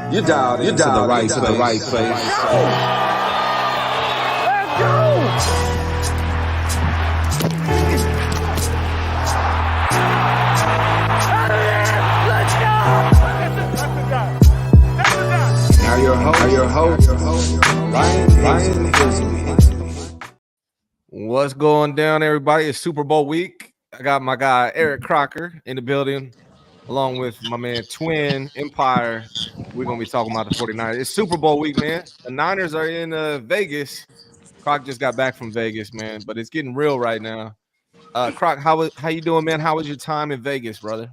You dialed into the right place. Let's go! Now your host, Ryan What's going down, everybody? It's Super Bowl week. I got my guy Eric Crocker in the building, along with my man Twin Empire. We're going to be talking about the 49ers. It's Super Bowl week, man. The Niners are in Vegas. Croc just got back from Vegas, man, but it's getting real right now. Croc, how you doing, man? How was your time in Vegas, brother?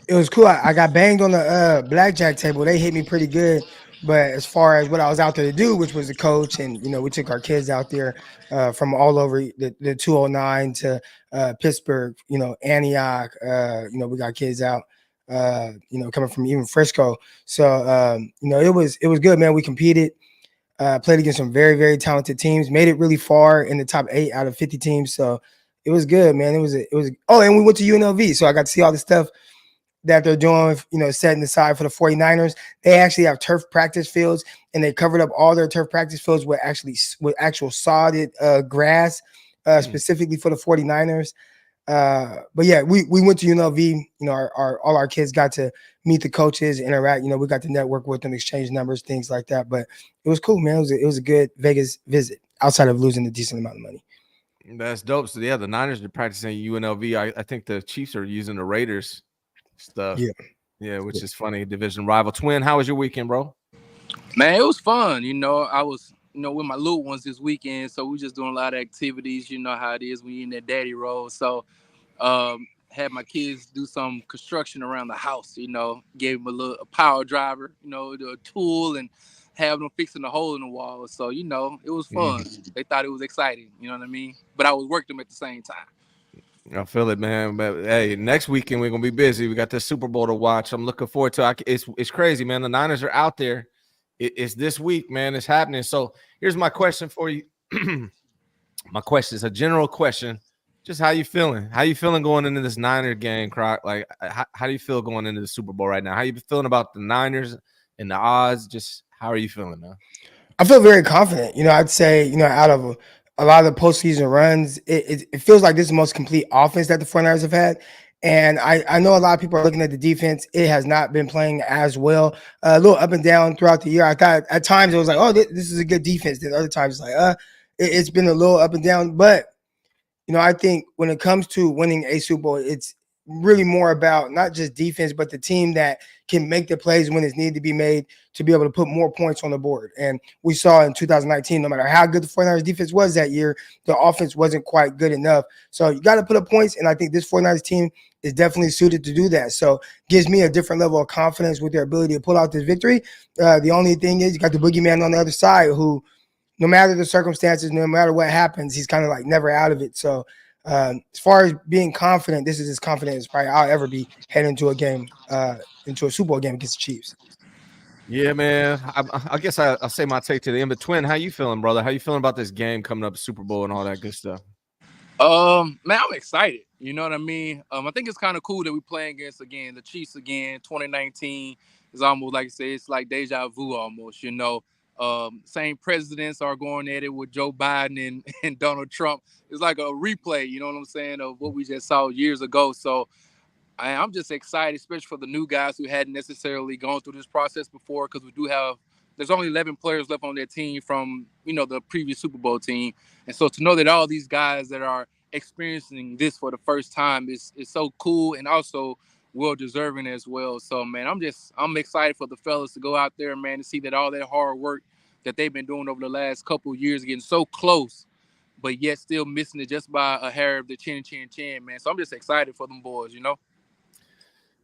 It was cool. I got banged on the blackjack table. They hit me pretty good. But as far as what I was out there to do, which was the coach, and we took our kids out there from all over the 209 to Pittsburgh, Antioch. We got kids out, coming from even Frisco. So it was good, man. We competed, played against some very, very talented teams, made it really far in the top 8 out of 50 teams. So it was good, man. It was. Oh, and we went to UNLV, so I got to see all the stuff that they're doing, setting aside for the 49ers. They actually have turf practice fields, and they covered up all their turf practice fields with actual sodded grass, specifically for the 49ers. But yeah, we went to UNLV. All our kids got to meet the coaches, interact. We got to network with them, exchange numbers, things like that. But it was cool, man. It was a good Vegas visit outside of losing a decent amount of money. That's dope. So yeah, the Niners are practicing UNLV. I think the Chiefs are using the Raiders stuff. Yeah, which is funny. Division rival. Twin, how was your weekend, bro? Man, it was fun. I was with my little ones this weekend, so we just doing a lot of activities. You know how it is when you're in that daddy role. So had my kids do some construction around the house. Gave them a power driver, a tool, and have them fixing the hole in the wall. So it was fun. They thought it was exciting. You know what I mean? But I was working them at the same time. I feel it, man. But hey, next weekend we're gonna be busy. We got the Super Bowl to watch. I'm looking forward to it. It's crazy, man. The Niners are out there. It's this week, man. It's happening. So here's my question for you. My question is a general question. Just how you feeling? How you feeling going into this Niner game, Croc? Like, how do you feel going into the Super Bowl right now? How you feeling about the Niners and the odds? Just how are you feeling, man? I feel very confident. I'd say, out of a lot of the postseason runs, it feels like this is the most complete offense that the 49ers have had. And I know a lot of people are looking at the defense. It has not been playing as well. A little up and down throughout the year. I thought at times it was like, oh, this is a good defense. Then other times it's like, it's been a little up and down. But, I think when it comes to winning a Super Bowl, it's really more about not just defense, but the team that can make the plays when it's needed to be made to be able to put more points on the board. And we saw in 2019, no matter how good the 49ers defense was that year, the offense wasn't quite good enough. So you got to put up points, and I think this 49ers team is definitely suited to do that. So gives me a different level of confidence with their ability to pull out this victory. The only thing is you got the boogeyman on the other side who, no matter the circumstances, no matter what happens, he's kind of like never out of it. So as far as being confident, this is as confident as probably I'll ever be heading into a game, into a Super Bowl game against the Chiefs. Yeah, man. I guess I'll say my take to the end. But Twin, how you feeling, brother? How you feeling about this game coming up, Super Bowl and all that good stuff? Man, I'm excited. You know what I mean? I think it's kind of cool that we're playing against the Chiefs again. 2019 is almost like I say, it's like deja vu almost. Same presidents are going at it with Joe Biden and Donald Trump. It's like a replay, you know what I'm saying, of what we just saw years ago. So I'm just excited, especially for the new guys who hadn't necessarily gone through this process before, because there's only 11 players left on their team from, the previous Super Bowl team. And so to know that all these guys that are experiencing this for the first time is so cool, and also well deserving as well. So, man, I'm excited for the fellas to go out there, man, and see that all that hard work that they've been doing over the last couple of years, getting so close, but yet still missing it just by a hair of the chin, man. So I'm just excited for them boys,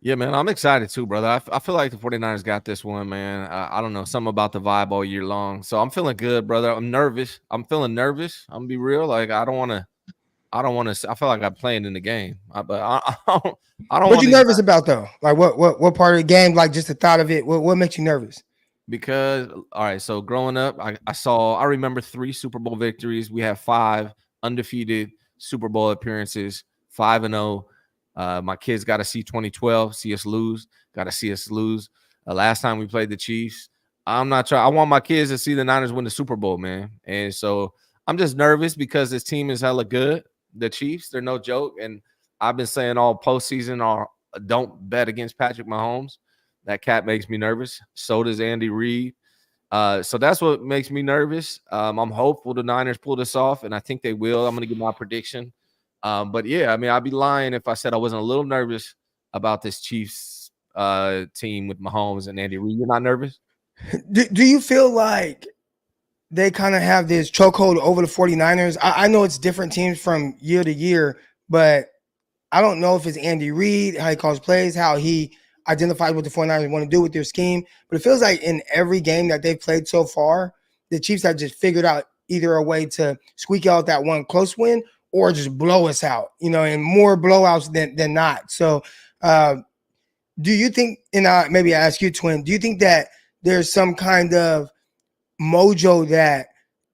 Yeah, man, I'm excited too, brother. I feel like the 49ers got this one, man. I don't know, something about the vibe all year long. So I'm feeling good, brother. I'm nervous. I'm feeling nervous. I'm gonna be real. Like I don't want to. I feel like I'm playing in the game, but I don't. What you nervous about though? Like what part of the game? Like just the thought of it. What makes you nervous? Because all right, so growing up, I remember 3 Super Bowl victories. We have 5 undefeated Super Bowl appearances, 5-0. My kids got to see 2012, see us lose. Got to see us lose. last time we played the Chiefs. I'm not trying. I want my kids to see the Niners win the Super Bowl, man. And so I'm just nervous because this team is hella good. The Chiefs, they're no joke. And I've been saying all postseason, or don't bet against Patrick Mahomes. That cat makes me nervous. So does Andy Reid. So that's what makes me nervous. I'm hopeful the Niners pull this off, and I think they will. I'm going to give my prediction. But yeah, I mean, I'd be lying if I said I wasn't a little nervous about this Chiefs team with Mahomes and Andy Reid. You're not nervous? Do you feel like they kind of have this chokehold over the 49ers? I know it's different teams from year to year, but I don't know if it's Andy Reid, how he calls plays, how he identifies what the 49ers want to do with their scheme. But it feels like in every game that they've played so far, the Chiefs have just figured out either a way to squeak out that one close win or just blow us out, and more blowouts than not. So do you think, and maybe I ask you, Twin, do you think that there's some kind of mojo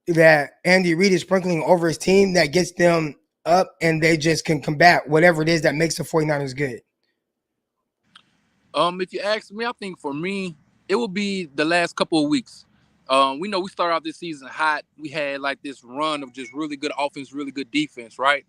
that Andy Reid is sprinkling over his team that gets them up and they just can combat whatever it is that makes the 49ers good? If you ask me, I think for me, it will be the last couple of weeks. We know we started out this season hot. We had like this run of just really good offense, really good defense, right?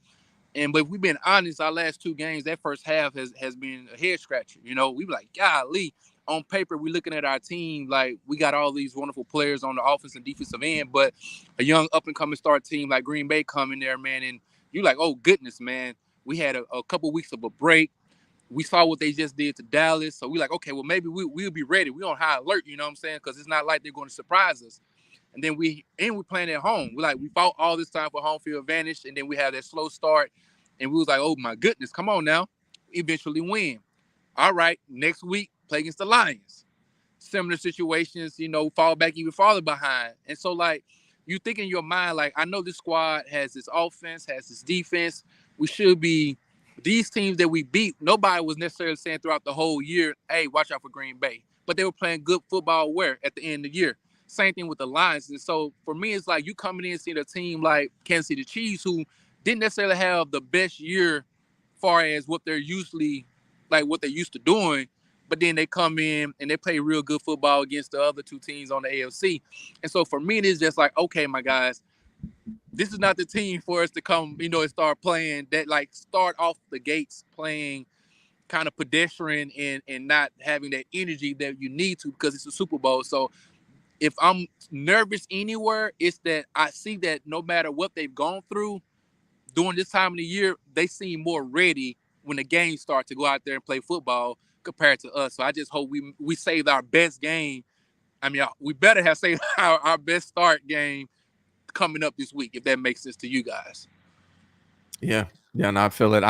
But if we've been honest, our last two games, that first half has been a head scratcher. We be like, golly, on paper, we're looking at our team like we got all these wonderful players on the offense and defensive end, but a young up and coming star team like Green Bay come in there, man, and you're like, oh goodness, man. We had a couple weeks of a break. We saw what they just did to Dallas, so we're like, okay, well maybe we'll be ready. We on high alert, you know what I'm saying? Because it's not like they're going to surprise us. And then we're playing at home. We fought all this time for home field advantage, and then we have that slow start, and we was like, oh my goodness, come on now, eventually win. All right, next week play against the Lions. Similar situations, fall back even farther behind. And so you think in your mind, I know this squad has this offense, has this defense. We should be these teams that we beat. Nobody was necessarily saying throughout the whole year, hey, watch out for Green Bay. But they were playing good football where at the end of the year. Same thing with the Lions. And so for me, it's like you coming in and seeing a team like Kansas City Chiefs who didn't necessarily have the best year far as what they're used to doing. But then they come in and they play real good football against the other two teams on the AFC. And so for me, it is just like, okay, my guys, this is not the team for us to come, and start playing that, start off the gates playing kind of pedestrian and not having that energy that you need to because it's a Super Bowl. So if I'm nervous anywhere, it's that I see that no matter what they've gone through during this time of the year, they seem more ready when the games start to go out there and play football compared to us. So I just hope we saved our best game. I mean, we better have saved our best start game coming up this week, if that makes sense to you guys. Yeah, no, I feel it.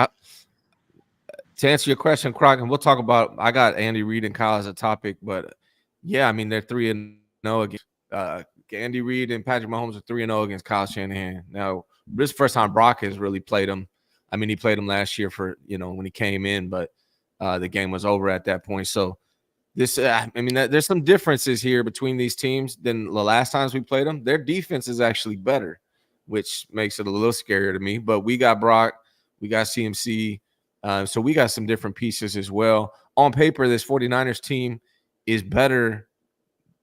To answer your question, Croc, and we'll talk about. I got Andy Reid and Kyle as a topic, but yeah, I mean they're 3-0 against Andy Reid and Patrick Mahomes are 3-0 against Kyle Shanahan. Now this is the first time Brock has really played him. I mean, he played him last year for when he came in, but the game was over at that point. So this, there's some differences here between these teams than the last times we played them. Their defense is actually better, which makes it a little scarier to me. But we got Brock, we got CMC, so we got some different pieces as well. On paper, this 49ers team is better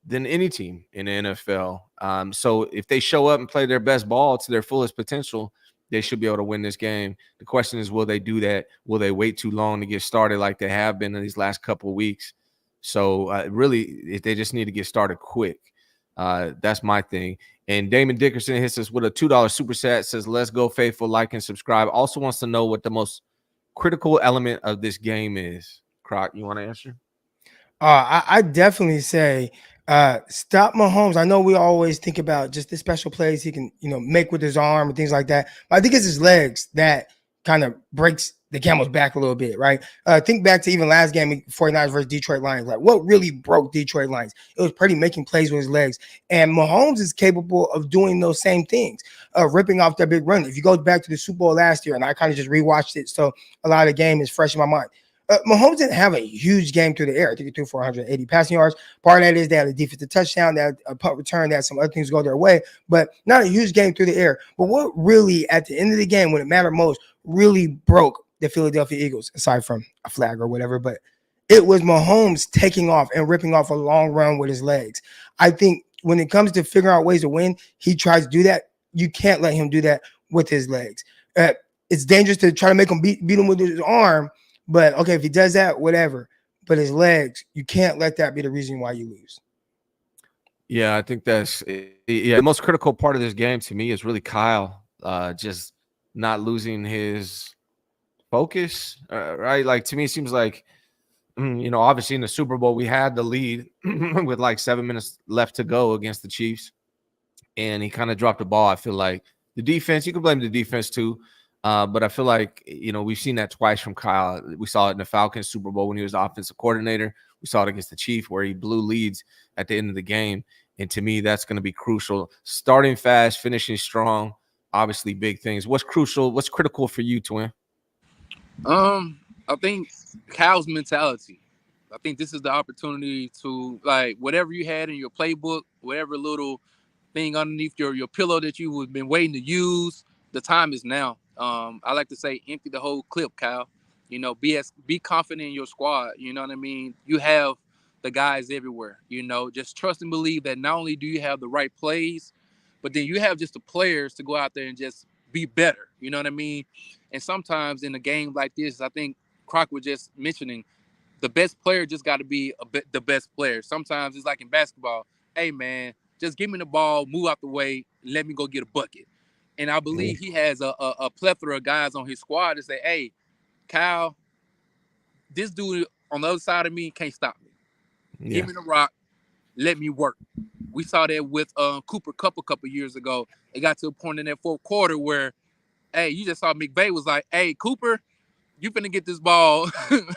than any team in the NFL. So if they show up and play their best ball to their fullest potential, they should be able to win this game. The question is, will they do that? Will they wait too long to get started like they have been in these last couple of weeks? So really, they just need to get started quick. That's my thing. And Damon Dickerson hits us with a $2 super chat, says, let's go faithful, like and subscribe. Also wants to know what the most critical element of this game is. Croc, you want to answer? I definitely say stop Mahomes. I know we always think about just the special plays he can, make with his arm and things like that. But I think it's his legs that kind of breaks the camel's back a little bit, right? Think back to even last game, 49ers versus Detroit Lions. Like, what really broke Detroit Lions? It was Purdy making plays with his legs. And Mahomes is capable of doing those same things, ripping off that big run. If you go back to the Super Bowl last year, and I kind of just rewatched it, so a lot of the game is fresh in my mind. Mahomes didn't have a huge game through the air. I think he threw 480 passing yards. Part of that is they had a defensive touchdown, they had a punt return, they had some other things go their way, but not a huge game through the air. But what really, at the end of the game, when it mattered most, really broke the Philadelphia Eagles, aside from a flag or whatever, but It was Mahomes taking off and ripping off a long run with his legs. I think when it comes to figuring out ways to win, he tries to do that. You can't let him do that with his legs. It's dangerous to try to make him beat him with his arm, but okay, if he does that, whatever. But his legs, you can't let that be the reason why you lose. Yeah, I think that's the most critical part of this game to me is really Kyle just not losing his focus, right? Like to me, it seems like obviously in the Super Bowl we had the lead with like 7 minutes left to go against the Chiefs, and he kind of dropped the ball. I feel like the defense, you can blame the defense too, but I feel like we've seen that twice from Kyle. We saw it in the Falcons Super Bowl when he was the offensive coordinator. We saw it against the Chiefs where he blew leads at the end of the game. And to me, that's going to be crucial. Starting fast, finishing strong, obviously big things. What's crucial? What's critical for you, Twin? I think Kyle's mentality. I think this is the opportunity to, like, whatever you had in your playbook, whatever little thing underneath your pillow that you have been waiting to use, the time is now. I like to say empty the whole clip, Kyle. Be confident in your squad. You know what I mean? You have the guys everywhere. Just trust and believe that not only do you have the right plays, but then you have just the players to go out there and just be better. You know what I mean? And sometimes in a game like this, I think Croc was just mentioning the best player just got to be the best player. Sometimes it's like in basketball. Hey, man, just give me the ball, move out the way, and let me go get a bucket. And I believe he has a plethora of guys on his squad to say, hey, Kyle, this dude on the other side of me can't stop me. Yeah. Give me the rock. Let me work. We saw that with Cooper Kupp a couple years ago. It got to a point in that fourth quarter where, hey, you just saw McVay was like, hey, Cooper, you finna get this ball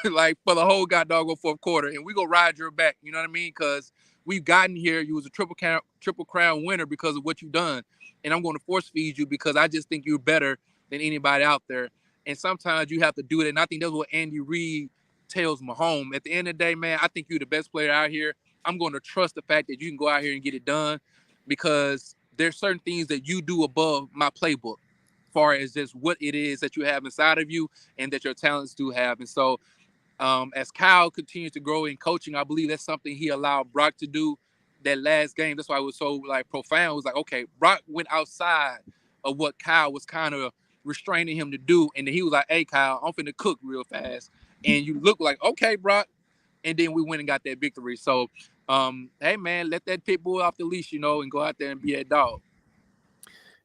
like for the whole goddamn fourth quarter, and we go ride your back. You know what I mean? Because we've gotten here. You was a triple crown winner because of what you've done, and I'm going to force feed you because I just think you're better than anybody out there. And sometimes you have to do it, and I think that's what Andy Reid tells Mahomes. At the end of the day, man, I think you're the best player out here. I'm going to trust the fact that you can go out here and get it done because there's certain things that you do above my playbook, as far as just what it is that you have inside of you and that your talents do have. And so as Kyle continues to grow in coaching, I believe that's something he allowed Brock to do that last game. That's why it was so profound. It was like, okay, Brock went outside of what Kyle was kind of restraining him to do. And then he was like, hey, Kyle, I'm finna cook real fast. And you look like, okay, Brock. And then we went and got that victory. So, hey, man, let that pit bull off the leash, and go out there and be that dog.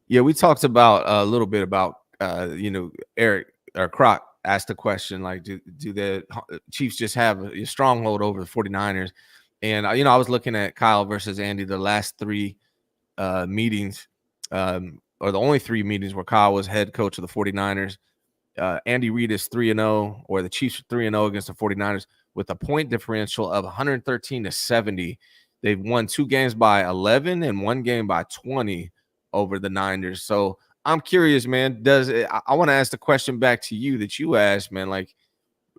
Yeah, we talked about a little bit about, Eric or Croc asked the question, like, do the Chiefs just have a stronghold over the 49ers? And, I was looking at Kyle versus Andy, the last three meetings, or the only three meetings where Kyle was head coach of the 49ers. Andy Reid is 3-0, or the Chiefs are 3-0 against the 49ers with a point differential of 113-70. They've won 2 games by 11 and 1 game by 20 over the Niners. So I'm curious, man, I want to ask the question back to you that you asked, man, like,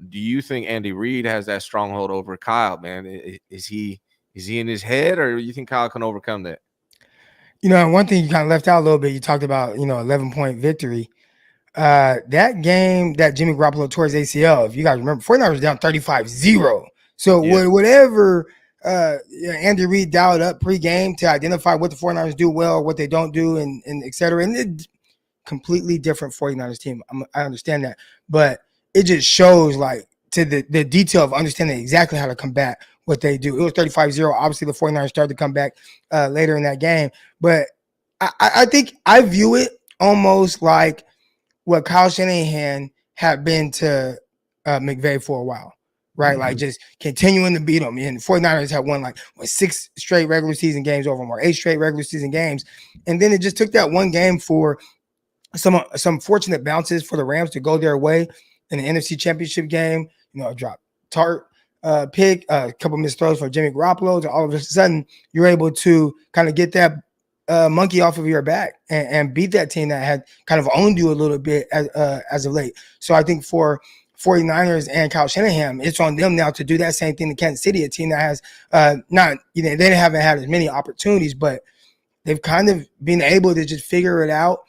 do you think Andy Reid has that stronghold over Kyle, man? Is he in his head, or do you think Kyle can overcome that? One thing you kind of left out a little bit, you talked about, 11-point victory. That game that Jimmy Garoppolo tore his ACL, if you guys remember, 49ers was down 35-0. So whatever Andy Reid dialed up pre-game to identify what the 49ers do well, what they don't do, and et cetera. And it's completely different 49ers team. I understand that. But it just shows, like, to the detail of understanding exactly how to combat what they do. It was 35-0. Obviously, the 49ers started to come back later in that game. But I think I view it almost like what Kyle Shanahan had been to McVay for a while, right? Mm-hmm. Like just continuing to beat them. And the 49ers had won 6 straight regular season games over them, or 8 straight regular season games. And then it just took that one game for some fortunate bounces for the Rams to go their way in the NFC Championship game. Drop Tart pick, a couple missed throws for Jimmy Garoppolo. So all of a sudden, you're able to kind of get that monkey off of your back and beat that team that had kind of owned you a little bit as of late. So I think for 49ers and Kyle Shanahan, it's on them now to do that same thing to Kansas City, a team that has they haven't had as many opportunities, but they've kind of been able to just figure it out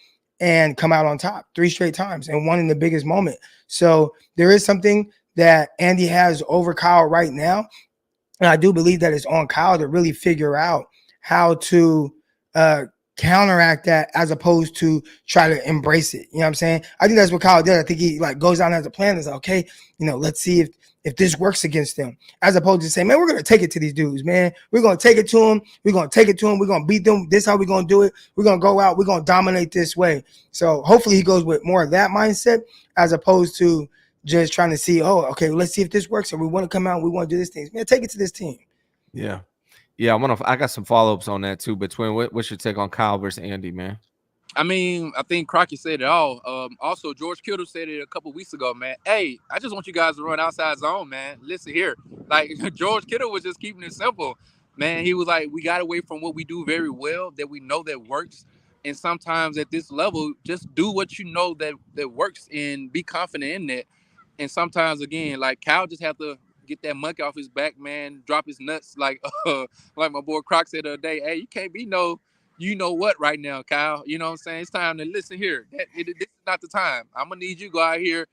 and come out on top 3 straight times and one in the biggest moment. So there is something that Andy has over Kyle right now. And I do believe that it's on Kyle to really figure out how to counteract that as opposed to try to embrace it. You know what I'm saying? I think that's what Kyle did. I think he like goes out and has a plan. Is like, okay, let's see if this works against them, as opposed to saying, man, we're gonna take it to these dudes, man. We're gonna take it to them. We're gonna take it to them. We're gonna beat them. This is how we're gonna do it. We're gonna go out. We're gonna dominate this way. So hopefully he goes with more of that mindset as opposed to just trying to see, oh, okay, let's see if this works. And we want to come out. We want to do this thing. Man, take it to this team. Yeah. I got some follow-ups on that too. Between what's your take on Kyle versus Andy, man? I mean, I think Crockett said it all. Also, George Kittle said it a couple weeks ago, man. Hey, I just want you guys to run outside zone, man. Listen here. Like, George Kittle was just keeping it simple. Man, he was like, we got away from what we do very well, that we know that works. And sometimes at this level, just do what you know that works and be confident in that. And sometimes, again, like, Kyle just have to get that monkey off his back, man, drop his nuts. Like my boy Croc said the other day, hey, you can't be you know what right now, Kyle. You know what I'm saying? It's time to listen here. This is not the time. I'm gonna need you to go out here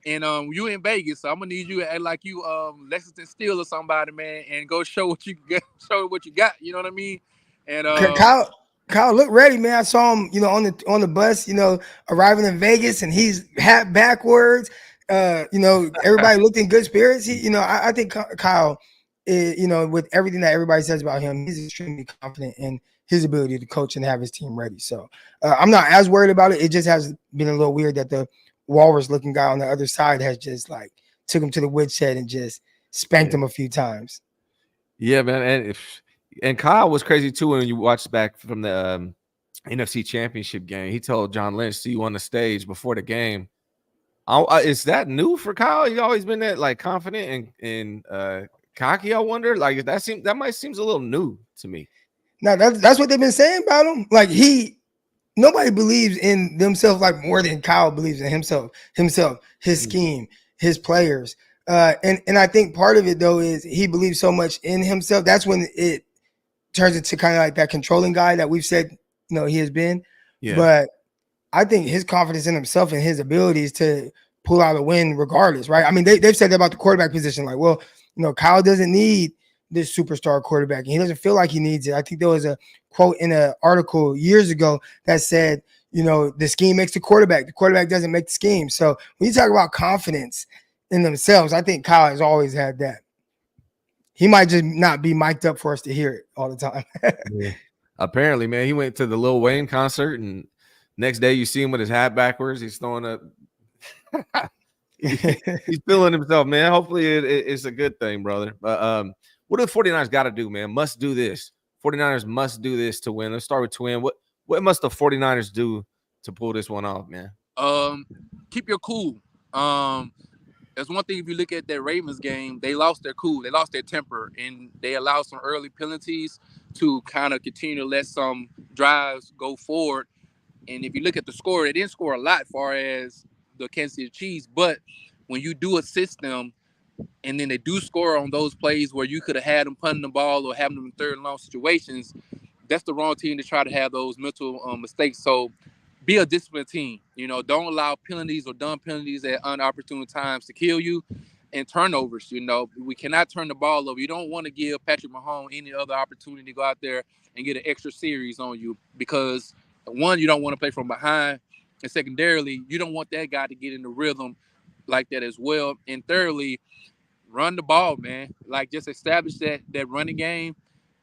and you in Vegas, so I'm gonna need you to act like you Lexington Steel or somebody, man, and go show what you got, you know what I mean? And Kyle looked ready, man. I saw him, on the bus, arriving in Vegas, and he's hat backwards. Everybody looked in good spirits. I think Kyle, with everything that everybody says about him, he's extremely confident in his ability to coach and have his team ready. So I'm not as worried about it. It just has been a little weird that the walrus-looking guy on the other side has just like took him to the woodshed and just spanked him a few times. Yeah, man, and Kyle was crazy too when you watched back from the NFC Championship game. He told John Lynch, "See you on the stage before the game." Is that new for Kyle? He's always been that like confident and cocky. I wonder, like that might seems a little new to me. Now that's what they've been saying about him. Like nobody believes in themselves like more than Kyle believes in himself, his scheme, his players. And I think part of it though is he believes so much in himself. That's when it turns into kind of like that controlling guy that we've said, he has been. Yeah. But I think his confidence in himself and his abilities to pull out a win regardless, right? I mean, they've said that about the quarterback position. Like, well, Kyle doesn't need this superstar quarterback, and he doesn't feel like he needs it. I think there was a quote in an article years ago that said, the scheme makes the quarterback doesn't make the scheme. So when you talk about confidence in themselves, I think Kyle has always had that. He might just not be mic'd up for us to hear it all the time. Yeah. Apparently, man, he went to the Lil Wayne concert, and next day you see him with his hat backwards. He's throwing up. He's feeling himself, man. Hopefully it's a good thing, brother. But what do the 49ers got to do, man? Must do this. 49ers must do this to win. Let's start with Twin. What must the 49ers do to pull this one off, man? Keep your cool. That's one thing. If you look at that Ravens game, they lost their cool. They lost their temper, and they allowed some early penalties to kind of continue to let some drives go forward. And if you look at the score, they didn't score a lot as far as the Kansas City Chiefs. But when you do assist them, and then they do score on those plays where you could have had them punting the ball or having them in third and long situations, that's the wrong team to try to have those mental mistakes. So be a disciplined team. Don't allow penalties or dumb penalties at unopportune times to kill you, and turnovers. We cannot turn the ball over. You don't want to give Patrick Mahomes any other opportunity to go out there and get an extra series on you, because one, you don't want to play from behind, and secondarily, you don't want that guy to get in the rhythm like that as well. And thirdly, run the ball, man. Like, just establish that running game,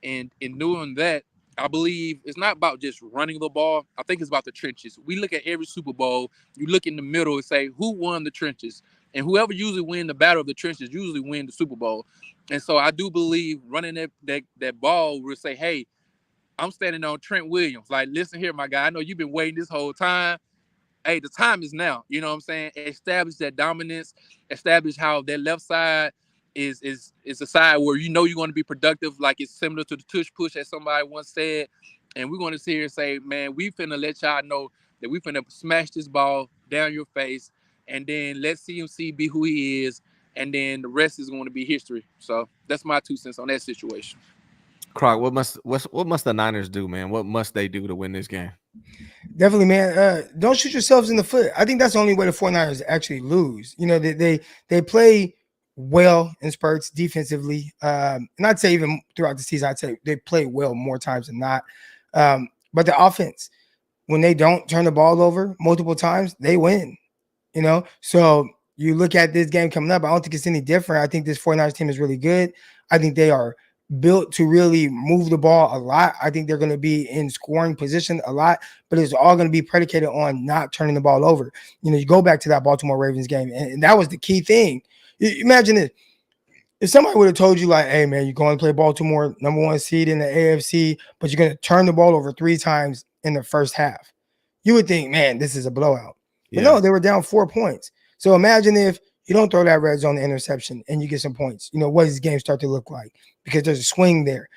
and in doing that, I believe it's not about just running the ball. I think it's about the trenches. We look at every Super Bowl, you look in the middle and say, who won the trenches? And whoever usually win the battle of the trenches usually win the Super Bowl. And so I do believe running that ball will say, hey, I'm standing on Trent Williams. Like, listen here, my guy. I know you've been waiting this whole time. Hey, the time is now. You know what I'm saying? Establish that dominance. Establish how that left side is a side where you're going to be productive. Like, it's similar to the tush push, as somebody once said. And we're going to sit here and say, man, we finna let y'all know that we finna smash this ball down your face, and then let CMC be who he is, and then the rest is going to be history. So that's my 2 cents on that situation. Croc, what must the Niners do, man? What must they do to win this game? Definitely, man. Don't shoot yourselves in the foot. I think that's the only way the 49ers actually lose. They play well in spurts defensively. And I'd say even throughout the season, I'd say they play well more times than not. But the offense, when they don't turn the ball over multiple times, they win. So you look at this game coming up, I don't think it's any different. I think this 49ers team is really good. I think they are built to really move the ball a lot. I think they're going to be in scoring position a lot, but it's all going to be predicated on not turning the ball over. You go back to that Baltimore Ravens game, and that was the key thing. Imagine this. If somebody would have told you, like, hey, man, you're going to play Baltimore, number 1 seed in the AFC, but you're going to turn the ball over 3 times in the first half, you would think, man, this is a blowout. But no, they were down 4 points. So imagine if you don't throw that red zone interception and you get some points. What does this game start to look like? Because there's a swing there.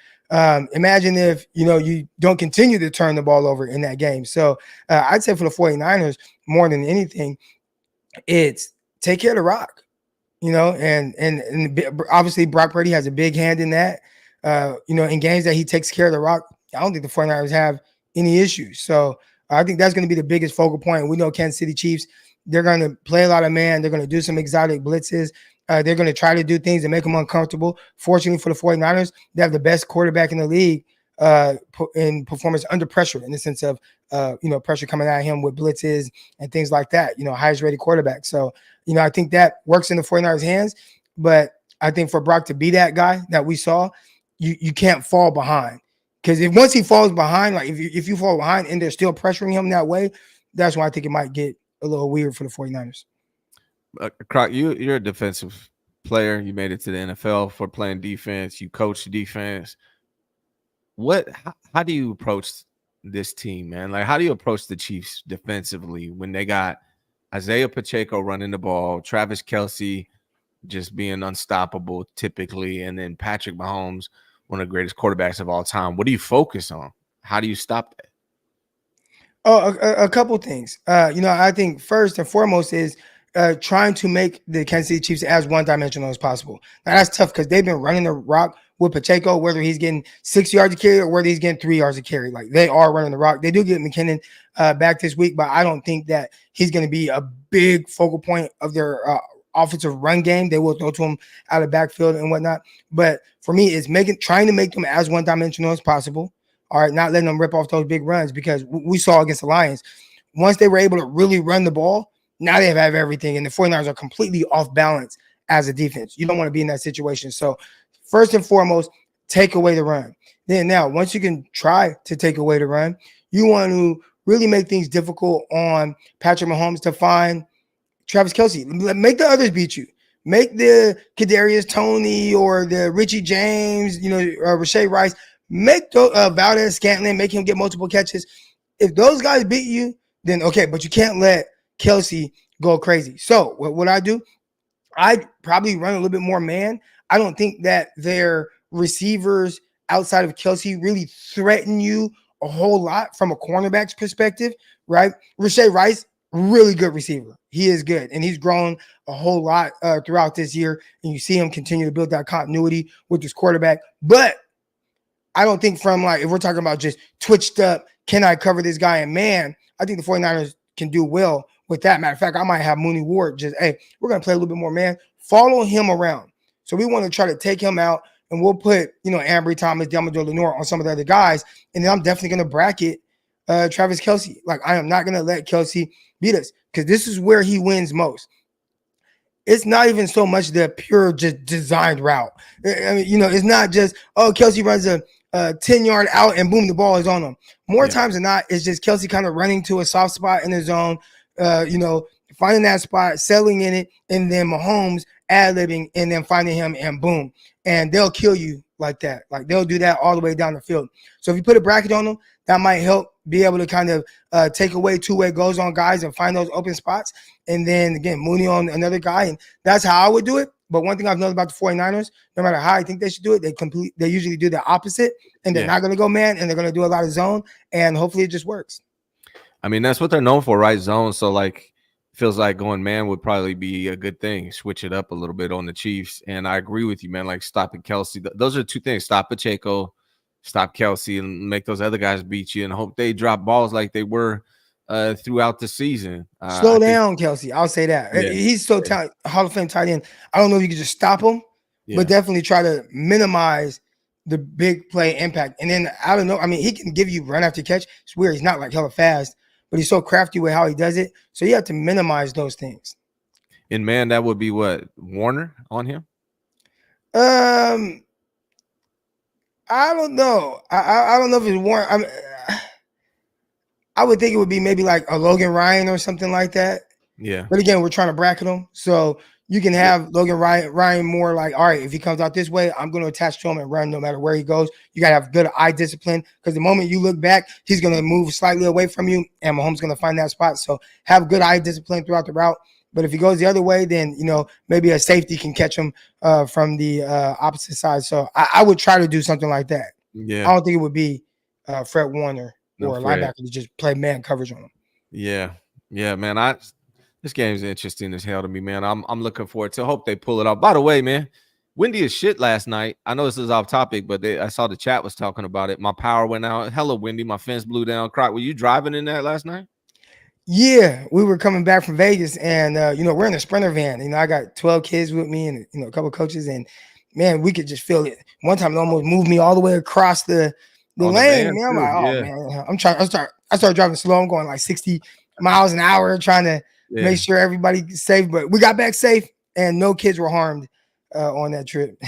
Imagine if, you don't continue to turn the ball over in that game. So I'd say for the 49ers, more than anything, it's take care of the rock, and obviously Brock Purdy has a big hand in that. In games that he takes care of the rock, I don't think the 49ers have any issues. So I think that's going to be the biggest focal point. We know Kansas City Chiefs, they're going to play a lot of man. They're going to do some exotic blitzes. They're going to try to do things and make them uncomfortable. Fortunately for the 49ers, they have the best quarterback in the league in performance under pressure, in the sense of, pressure coming at him with blitzes and things like that, highest rated quarterback. So, I think that works in the 49ers hands, but I think for Brock to be that guy that we saw, you can't fall behind. Because once he falls behind, like if you fall behind and they're still pressuring him that way, that's why I think it might get a little weird for the 49ers. Croc, you're a defensive player. You made it to the NFL for playing defense. You coach defense. How do you approach this team, man? Like, how do you approach the Chiefs defensively when they got Isaiah Pacheco running the ball, Travis Kelce just being unstoppable typically, and then Patrick Mahomes, one of the greatest quarterbacks of all time? What do you focus on? How do you stop that? Oh, a couple things. I think first and foremost is trying to make the Kansas City Chiefs as one-dimensional as possible. Now, that's tough because they've been running the rock with Pacheco, whether he's getting 6 yards of carry or whether he's getting 3 yards of carry. Like, they are running the rock. They do get McKinnon back this week, but I don't think that he's going to be a big focal point of their offensive run game. They will throw to him out of backfield and whatnot. But for me, it's trying to make them as one-dimensional as possible. All right, not letting them rip off those big runs, because we saw against the Lions, once they were able to really run the ball, now they have everything, and the 49ers are completely off balance as a defense. You don't want to be in that situation. So first and foremost, take away the run. Then now, once you can try to take away the run, you want to really make things difficult on Patrick Mahomes to find Travis Kelce. Make the others beat you. Make the Kadarius Toney or the Richie James, Rashee Rice, make Valdez Scantling, make him get multiple catches. If those guys beat you, then okay, but you can't let Kelce go crazy. So what I do, I probably run a little bit more man. I don't think that their receivers outside of Kelce really threaten you a whole lot from a cornerback's perspective, right? Rashee Rice, really good receiver. He is good, and he's grown a whole lot throughout this year, and you see him continue to build that continuity with his quarterback. But I don't think from, like, if we're talking about just twitched up, can I cover this guy in man, I think the 49ers can do well with that. Matter of fact, I might have Mooney Ward just, hey, we're going to play a little bit more man. Follow him around. So we want to try to take him out, and we'll put, Ambry Thomas, Demador Lenore on some of the other guys, and then I'm definitely going to bracket Travis Kelce. Like, I am not going to let Kelce beat us, because this is where he wins most. It's not even so much the pure just designed route. I mean, it's not just, Kelce runs a 10-yard out and boom, the ball is on him. More times than not, it's just Kelce kind of running to a soft spot in the zone, finding that spot, settling in it, and then Mahomes ad-libbing and then finding him and boom. And they'll kill you like that. Like, they'll do that all the way down the field. So if you put a bracket on them, that might help be able to kind of take away two-way goes on guys and find those open spots. And then, again, Mooney on another guy. And that's how I would do it. But one thing I've known about the 49ers, no matter how I think they should do it, they usually do the opposite, and they're not going to go man, and they're going to do a lot of zone, and hopefully it just works. I mean, that's what they're known for, right? Zone. So, like, feels like going man would probably be a good thing. Switch it up a little bit on the Chiefs. And I agree with you, man. Like, stopping Kelce. Those are two things. Stop Pacheco, stop Kelce, and make those other guys beat you, and hope they drop balls like they were throughout the season. Slow down, Kelsey. I'll say that. Yeah. He's so talented, Hall of Fame tight end. I don't know if you could just stop him, Yeah. but definitely try to minimize the big play impact. And then I don't know. I mean, he can give you run after catch. It's weird. He's not like hella fast, but he's so crafty with how he does it. So you have to minimize those things. And man, that would be what, Warner on him? I don't know. I don't know if it's Warren. I would think it would be maybe like a Logan Ryan or something like that. Yeah. But again, we're trying to bracket him. So you can have Logan Ryan more like, all right, if he comes out this way, I'm going to attach to him and run no matter where he goes. You got to have good eye discipline because the moment you look back, he's going to move slightly away from you and Mahomes going to find that spot. So have good eye discipline throughout the route. But if he goes the other way, then, maybe a safety can catch him from the opposite side. So I would try to do something like that. Yeah. I don't think it would be Fred Warner or a Fred. linebacker to just play man coverage on him. Yeah. Yeah, man. This game is interesting as hell to me, man. I'm looking forward to. Hope they pull it off. By the way, man, windy as shit last night. I know this is off topic, but I saw the chat was talking about it. My power went out. Hella windy. My fence blew down. Croc, were you driving in that last night? Yeah, we were coming back from Vegas, and we're in a Sprinter van. I got 12 kids with me, and a couple of coaches, and man, we could just feel it. One time, it almost moved me all the way across the lane. Man, I'm like, oh man, I started driving slow. I'm going like 60 miles an hour, trying to make sure everybody's safe. But we got back safe, and no kids were harmed on that trip.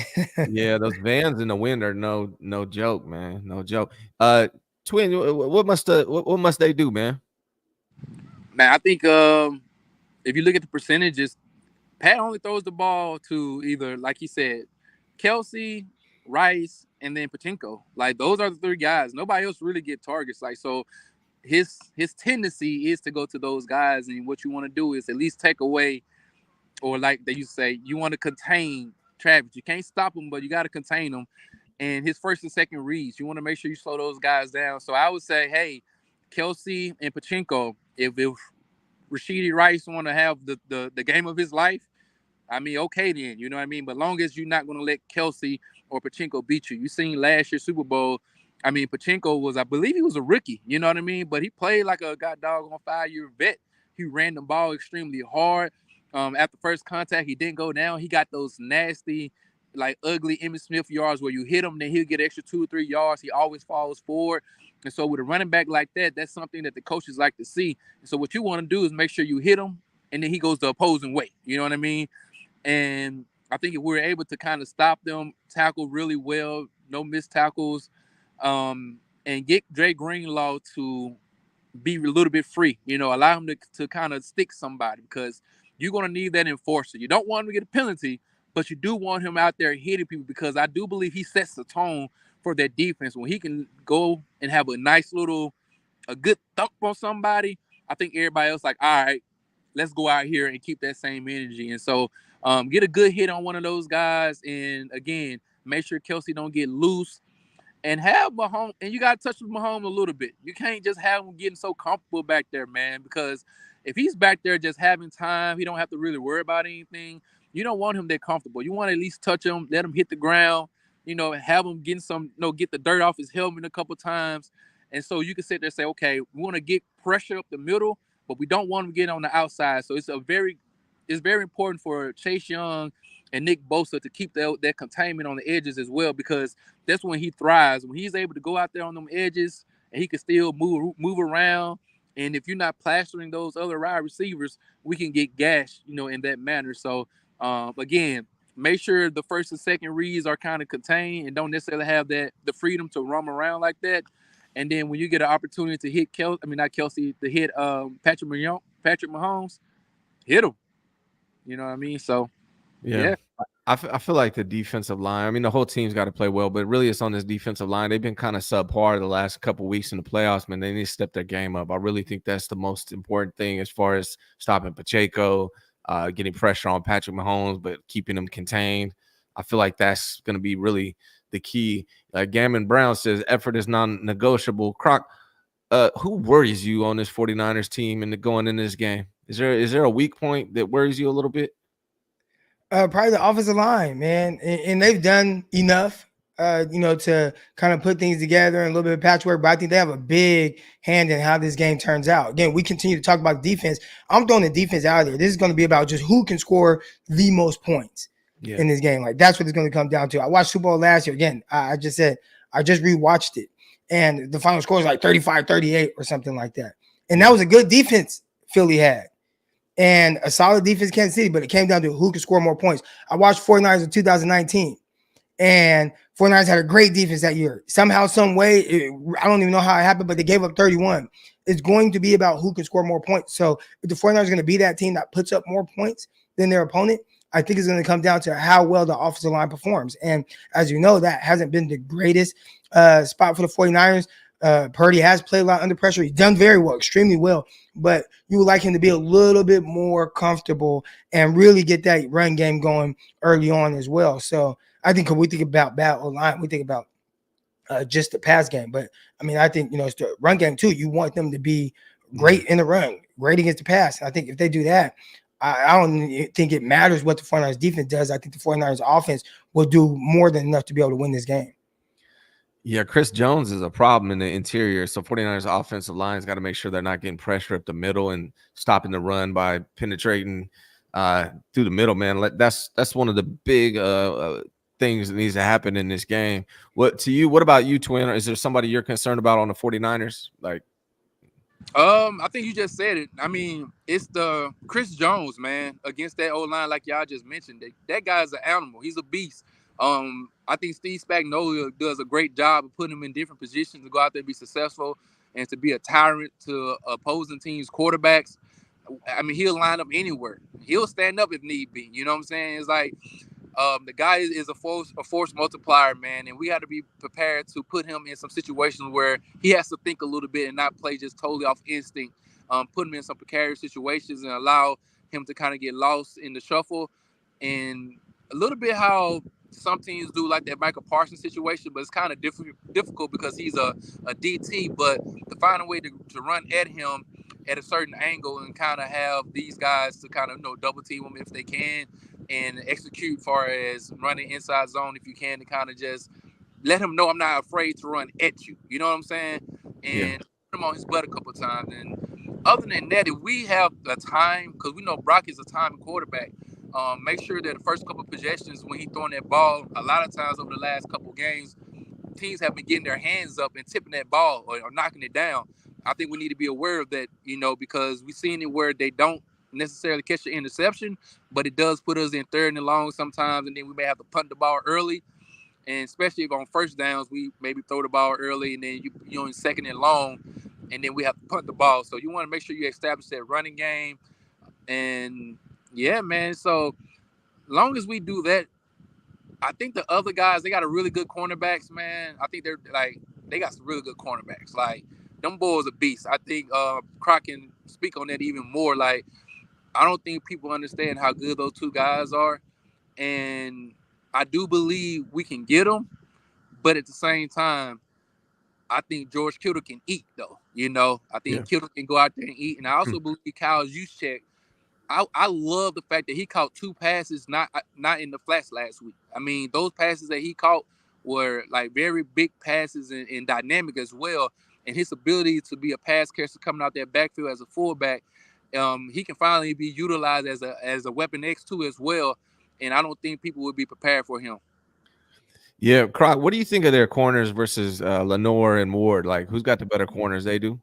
Yeah, those vans in the wind are no joke, man. No joke. Twin, what must they do, man? Man, I think if you look at the percentages, Pat only throws the ball to either, like he said, Kelsey, Rice, and then Pachinko. Like, those are the three guys. Nobody else really get targets. Like, so his tendency is to go to those guys, and what you want to do is at least take away, or like they used to say, you want to contain Travis. You can't stop him, but you got to contain him. And his first and second reads, you want to make sure you slow those guys down. So I would say, hey, Kelsey and Pachinko, if Rashidi Rice want to have the game of his life, I mean, okay then, you know what I mean? But long as you're not going to let Kelsey or Pachinko beat you. You seen last year's Super Bowl, I mean, Pachinko was, I believe he was a rookie, you know what I mean? But he played like a goddamn 5-year vet. He ran the ball extremely hard. After first contact, he didn't go down. He got those nasty, like ugly Emmitt Smith yards where you hit him, then he'll get extra 2 or 3 yards. He always falls forward. And so with a running back like that, that's something that the coaches like to see. And so what you want to do is make sure you hit him, and then he goes the opposing way. You know what I mean? And I think if we're able to kind of stop them, tackle really well, no missed tackles, and get Dre Greenlaw to be a little bit free, allow him to kind of stick somebody, because you're going to need that enforcer. You don't want him to get a penalty, but you do want him out there hitting people, because I do believe he sets the tone for that defense. When he can go and have a good thump on somebody, I think everybody else like, all right, let's go out here and keep that same energy. And so get a good hit on one of those guys. And again, make sure Kelsey don't get loose, and have Mahomes, and you got to touch with Mahomes a little bit. You can't just have him getting so comfortable back there, man, because if he's back there just having time, he don't have to really worry about anything. You don't want him that comfortable. You want to at least touch him, let him hit the ground, have him getting get the dirt off his helmet a couple times. And so you can sit there and say, okay, we want to get pressure up the middle, but we don't want him getting on the outside. So it's very important for Chase Young and Nick Bosa to keep that containment on the edges as well, because that's when he thrives. When he's able to go out there on them edges and he can still move around. And if you're not plastering those other wide receivers, we can get gashed, in that manner. So, again, make sure the first and second reads are kind of contained and don't necessarily have the freedom to roam around like that. And then when you get an opportunity to hit to hit Patrick Mahomes, hit him. You know what I mean? So, yeah. I feel like the defensive line, I mean, the whole team's got to play well, but really it's on this defensive line. They've been kind of subpar the last couple of weeks in the playoffs, man. They need to step their game up. I really think that's the most important thing as far as stopping Pacheco, getting pressure on Patrick Mahomes, but keeping him contained. I feel like that's going to be really the key. Gammon Brown says effort is non-negotiable. Croc, who worries you on this 49ers team and going in this game? Is there a weak point that worries you a little bit? Probably the offensive line, man, and they've done enough. to kind of put things together and a little bit of patchwork. But I think they have a big hand in how this game turns out. Again, we continue to talk about defense. I'm throwing the defense out there. This is going to be about just who can score the most points in this game. Like, that's what it's going to come down to. I watched Super Bowl last year. Again, I just rewatched it. And the final score was like 35-38 or something like that. And that was a good defense Philly had. And a solid defense Kansas City, but it came down to who could score more points. I watched 49ers in 2019. And 49ers had a great defense that year. Somehow, some way, I don't even know how it happened, but they gave up 31. It's going to be about who can score more points. So if the 49ers are going to be that team that puts up more points than their opponent, I think it's going to come down to how well the offensive line performs. And as you know, that hasn't been the greatest spot for the 49ers. Purdy has played a lot under pressure. He's done very well, extremely well. But you would like him to be a little bit more comfortable and really get that run game going early on as well. So I think when we think about bad O-line, we think about just the pass game. But, I mean, I think, it's the run game too. You want them to be great in the run, great against the pass. And I think if they do that, I don't think it matters what the 49ers defense does. I think the 49ers offense will do more than enough to be able to win this game. Yeah, Chris Jones is a problem in the interior. So 49ers offensive line's got to make sure they're not getting pressure up the middle and stopping the run by penetrating through the middle, man. That's one of the big things that needs to happen in this game. What about you, Twin? Is there somebody you're concerned about on the 49ers? I think you just said it. I mean, it's the Chris Jones, man, against that O-line, like y'all just mentioned. That guy's an animal. He's a beast. I think Steve Spagnuolo does a great job of putting him in different positions to go out there and be successful and to be a tyrant to opposing teams' quarterbacks. I mean, he'll line up anywhere. He'll stand up if need be. You know what I'm saying? It's like the guy is a force multiplier, man, and we got to be prepared to put him in some situations where he has to think a little bit and not play just totally off instinct. Put him in some precarious situations and allow him to kind of get lost in the shuffle, and a little bit how some teams do, like that Michael Parsons situation, but it's kind of difficult because he's a DT, but to find a way to run at him at a certain angle and kind of have these guys to kind of double team him if they can and execute far as running inside zone if you can, to kind of just let him know I'm not afraid to run at you. You know what I'm saying? And put him on his butt a couple of times. And other than that, if we have the time, because we know Brock is a time quarterback, make sure that the first couple of possessions when he's throwing that ball, a lot of times over the last couple of games, teams have been getting their hands up and tipping that ball or knocking it down. I think we need to be aware of that, because we've seen it where they don't necessarily catch the interception, but it does put us in third and long sometimes, and then we may have to punt the ball early. And especially if on first downs, we maybe throw the ball early, and then you're in second and long, and then we have to punt the ball. So you want to make sure you establish that running game. And yeah, man. So long as we do that, I think the other guys, they got a really good cornerbacks, man. I think they got some really good cornerbacks. Like, them boys are beasts. I think Croc can speak on that even more. Like, I don't think people understand how good those two guys are. And I do believe we can get them. But at the same time, I think George Kittle can eat, though. I think Kittle can go out there and eat. And I also believe Kyle Juszczyk, I love the fact that he caught two passes not in the flats last week. I mean, those passes that he caught were like very big passes and dynamic as well. And his ability to be a pass catcher coming out that backfield as a fullback, he can finally be utilized as a weapon X2 as well. And I don't think people would be prepared for him. Yeah, Croc, what do you think of their corners versus Lenore and Ward? Like, who's got the better corners? They do?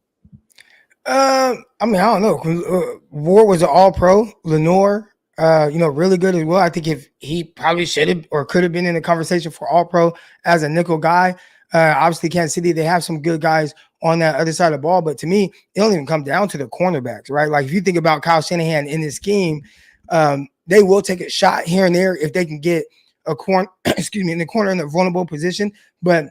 I mean, I don't know. Ward was an all-pro. Lenore, really good as well. I think if he probably should have or could have been in the conversation for all-pro as a nickel guy. Obviously, Kansas City, they have some good guys on that other side of the ball. But to me, it don't even come down to the cornerbacks, right? Like, if you think about Kyle Shanahan in this scheme, they will take a shot here and there if they can get a corner, in the corner in a vulnerable position. But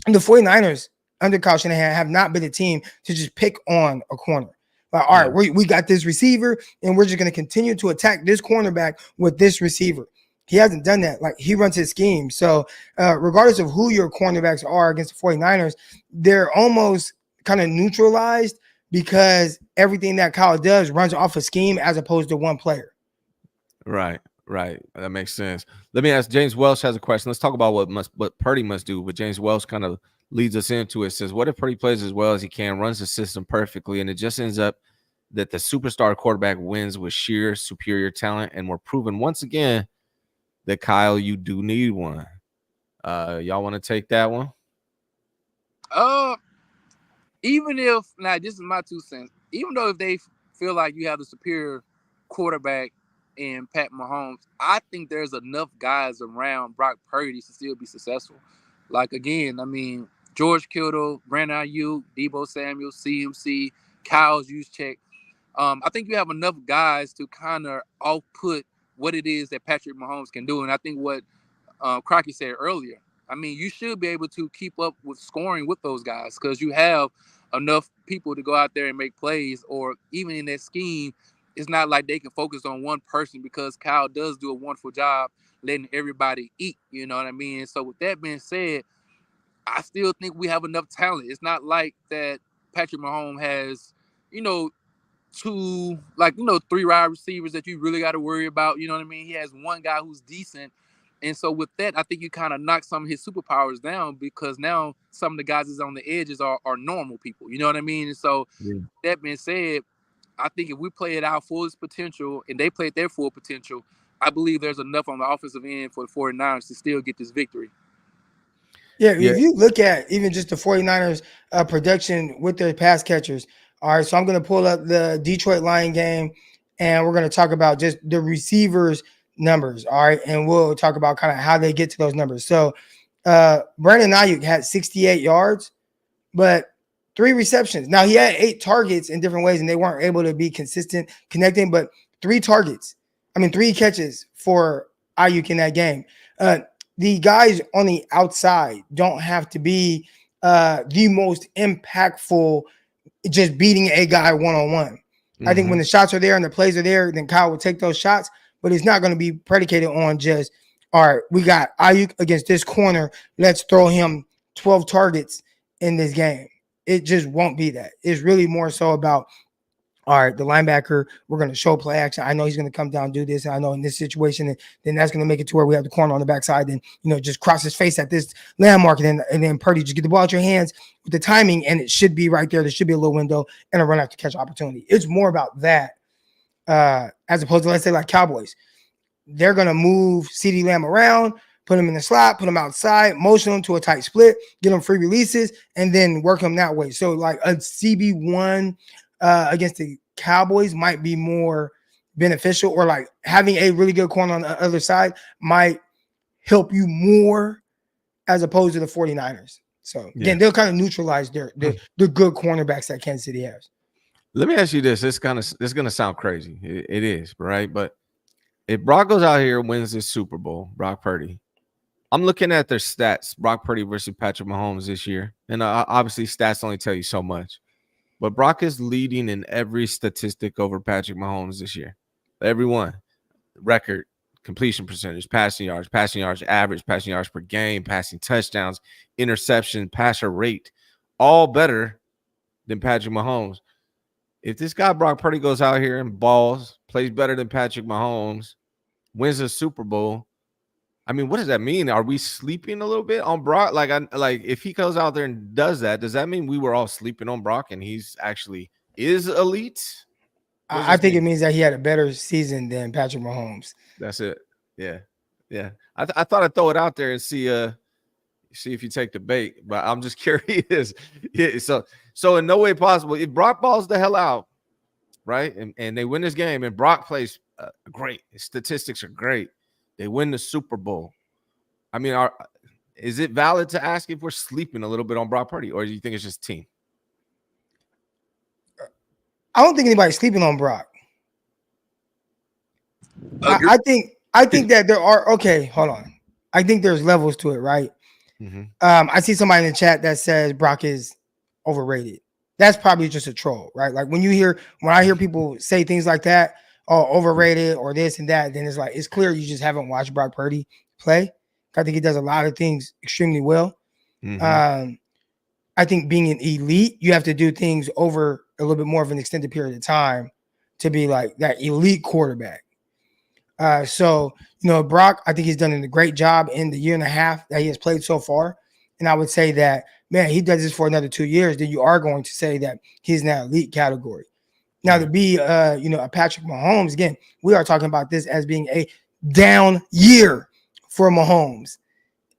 the 49ers under Kyle Shanahan have not been a team to just pick on a corner. Like, all right, we got this receiver, and we're just going to continue to attack this cornerback with this receiver. He hasn't done that. Like, he runs his scheme. So regardless of who your cornerbacks are against the 49ers, they're almost kind of neutralized because everything that Kyle does runs off a scheme as opposed to one player. Right. Right. That makes sense. Let me ask. James Welsh has a question. Let's talk about what Purdy must do. But James Welsh kind of leads us into it. Says, what if Purdy plays as well as he can, runs the system perfectly, and it just ends up that the superstar quarterback wins with sheer superior talent, and we're proven once again that Kyle, you do need one. Y'all want to take that one? Even if now, this is my 2 cents. Even though if they feel like you have the superior quarterback in Pat Mahomes, I think there's enough guys around Brock Purdy to still be successful. Like again, I mean George Kittle, Brandon Ayuk, Debo Samuel, CMC, Kyle Juszczyk. I think you have enough guys to kind of output what it is that Patrick Mahomes can do, and I think what Crockett said earlier. I mean, you should be able to keep up with scoring with those guys because you have enough people to go out there and make plays, or even in that scheme, it's not like they can focus on one person because Kyle does do a wonderful job letting everybody eat. You know what I mean? So with that being said, I still think we have enough talent. It's not like that Patrick Mahomes has, you know, three wide receivers that you really got to worry about. You know what I mean? He has one guy who's decent. And so with that, I think you kind of knock some of his superpowers down because now some of the guys that's on the edges are normal people. You know what I mean? And so that being said, I think if we play it out fullest potential and they play at their full potential, I believe there's enough on the offensive end for the 49ers to still get this victory. Yeah, if you look at even just the 49ers production with their pass catchers, all right, so I'm going to pull up the Detroit Lion game, and we're going to talk about just the receivers' numbers, all right, and we'll talk about kind of how they get to those numbers. So Brandon Ayuk had 68 yards, but 3 receptions. Now, he had 8 targets in different ways, and they weren't able to be consistent connecting, but 3 catches for Ayuk in that game. The guys on the outside don't have to be the most impactful, just beating a guy one-on-one. Mm-hmm. I think when the shots are there and the plays are there, then Kyle will take those shots, but it's not going to be predicated on just, all right, we got Ayuk against this corner. Let's throw him 12 targets in this game. It just won't be that. It's really more so about, all right, the linebacker, we're going to show play action. I know he's going to come down and do this. And I know in this situation, then that's going to make it to where we have the corner on the backside. Then, just cross his face at this landmark. And then Purdy, just get the ball out your hands with the timing. And it should be right there. There should be a little window and a run after catch opportunity. It's more about that as opposed to, let's say, like Cowboys. They're going to move CeeDee Lamb around, put him in the slot, put him outside, motion him to a tight split, get him free releases, and then work him that way. So like a CB1 against the Cowboys might be more beneficial, or like having a really good corner on the other side might help you more as opposed to the 49ers. So again, they'll kind of neutralize the good cornerbacks that Kansas City has. Let me ask you this. This is gonna sound crazy. It is, right? But if Brock goes out here and wins this Super Bowl, Brock Purdy, I'm looking at their stats, Brock Purdy versus Patrick Mahomes this year. And obviously stats only tell you so much. But Brock is leading in every statistic over Patrick Mahomes this year. Everyone. Record, completion percentage, passing yards average, passing yards per game, passing touchdowns, interception, passer rate, all better than Patrick Mahomes. If this guy Brock Purdy goes out here and balls, plays better than Patrick Mahomes, wins a Super Bowl, I mean, what does that mean? Are we sleeping a little bit on Brock? Like if he goes out there and does that mean we were all sleeping on Brock and he's actually is elite? I think it means that he had a better season than Patrick Mahomes. That's it. Yeah. I thought I'd throw it out there and see if you take the bait, but I'm just curious. So in no way possible, if Brock balls the hell out, right, and they win this game, and Brock plays great, his statistics are great, they win the Super Bowl. I mean, is it valid to ask if we're sleeping a little bit on Brock Purdy, or do you think it's just team? I don't think anybody's sleeping on Brock. I think that there are, okay, hold on. I think there's levels to it, right? Mm-hmm. I see somebody in the chat that says Brock is overrated. That's probably just a troll, right? Like when I hear people say things like that, oh, overrated or this and that, then it's like, it's clear you just haven't watched Brock Purdy play. I think he does a lot of things extremely well. Mm-hmm. I think being an elite, you have to do things over a little bit more of an extended period of time to be like that elite quarterback. So, Brock, I think he's done a great job in the year and a half that he has played so far. And I would say that, man, he does this for another 2 years, then you are going to say that he's in that elite category. Now, to be, a Patrick Mahomes, again, we are talking about this as being a down year for Mahomes,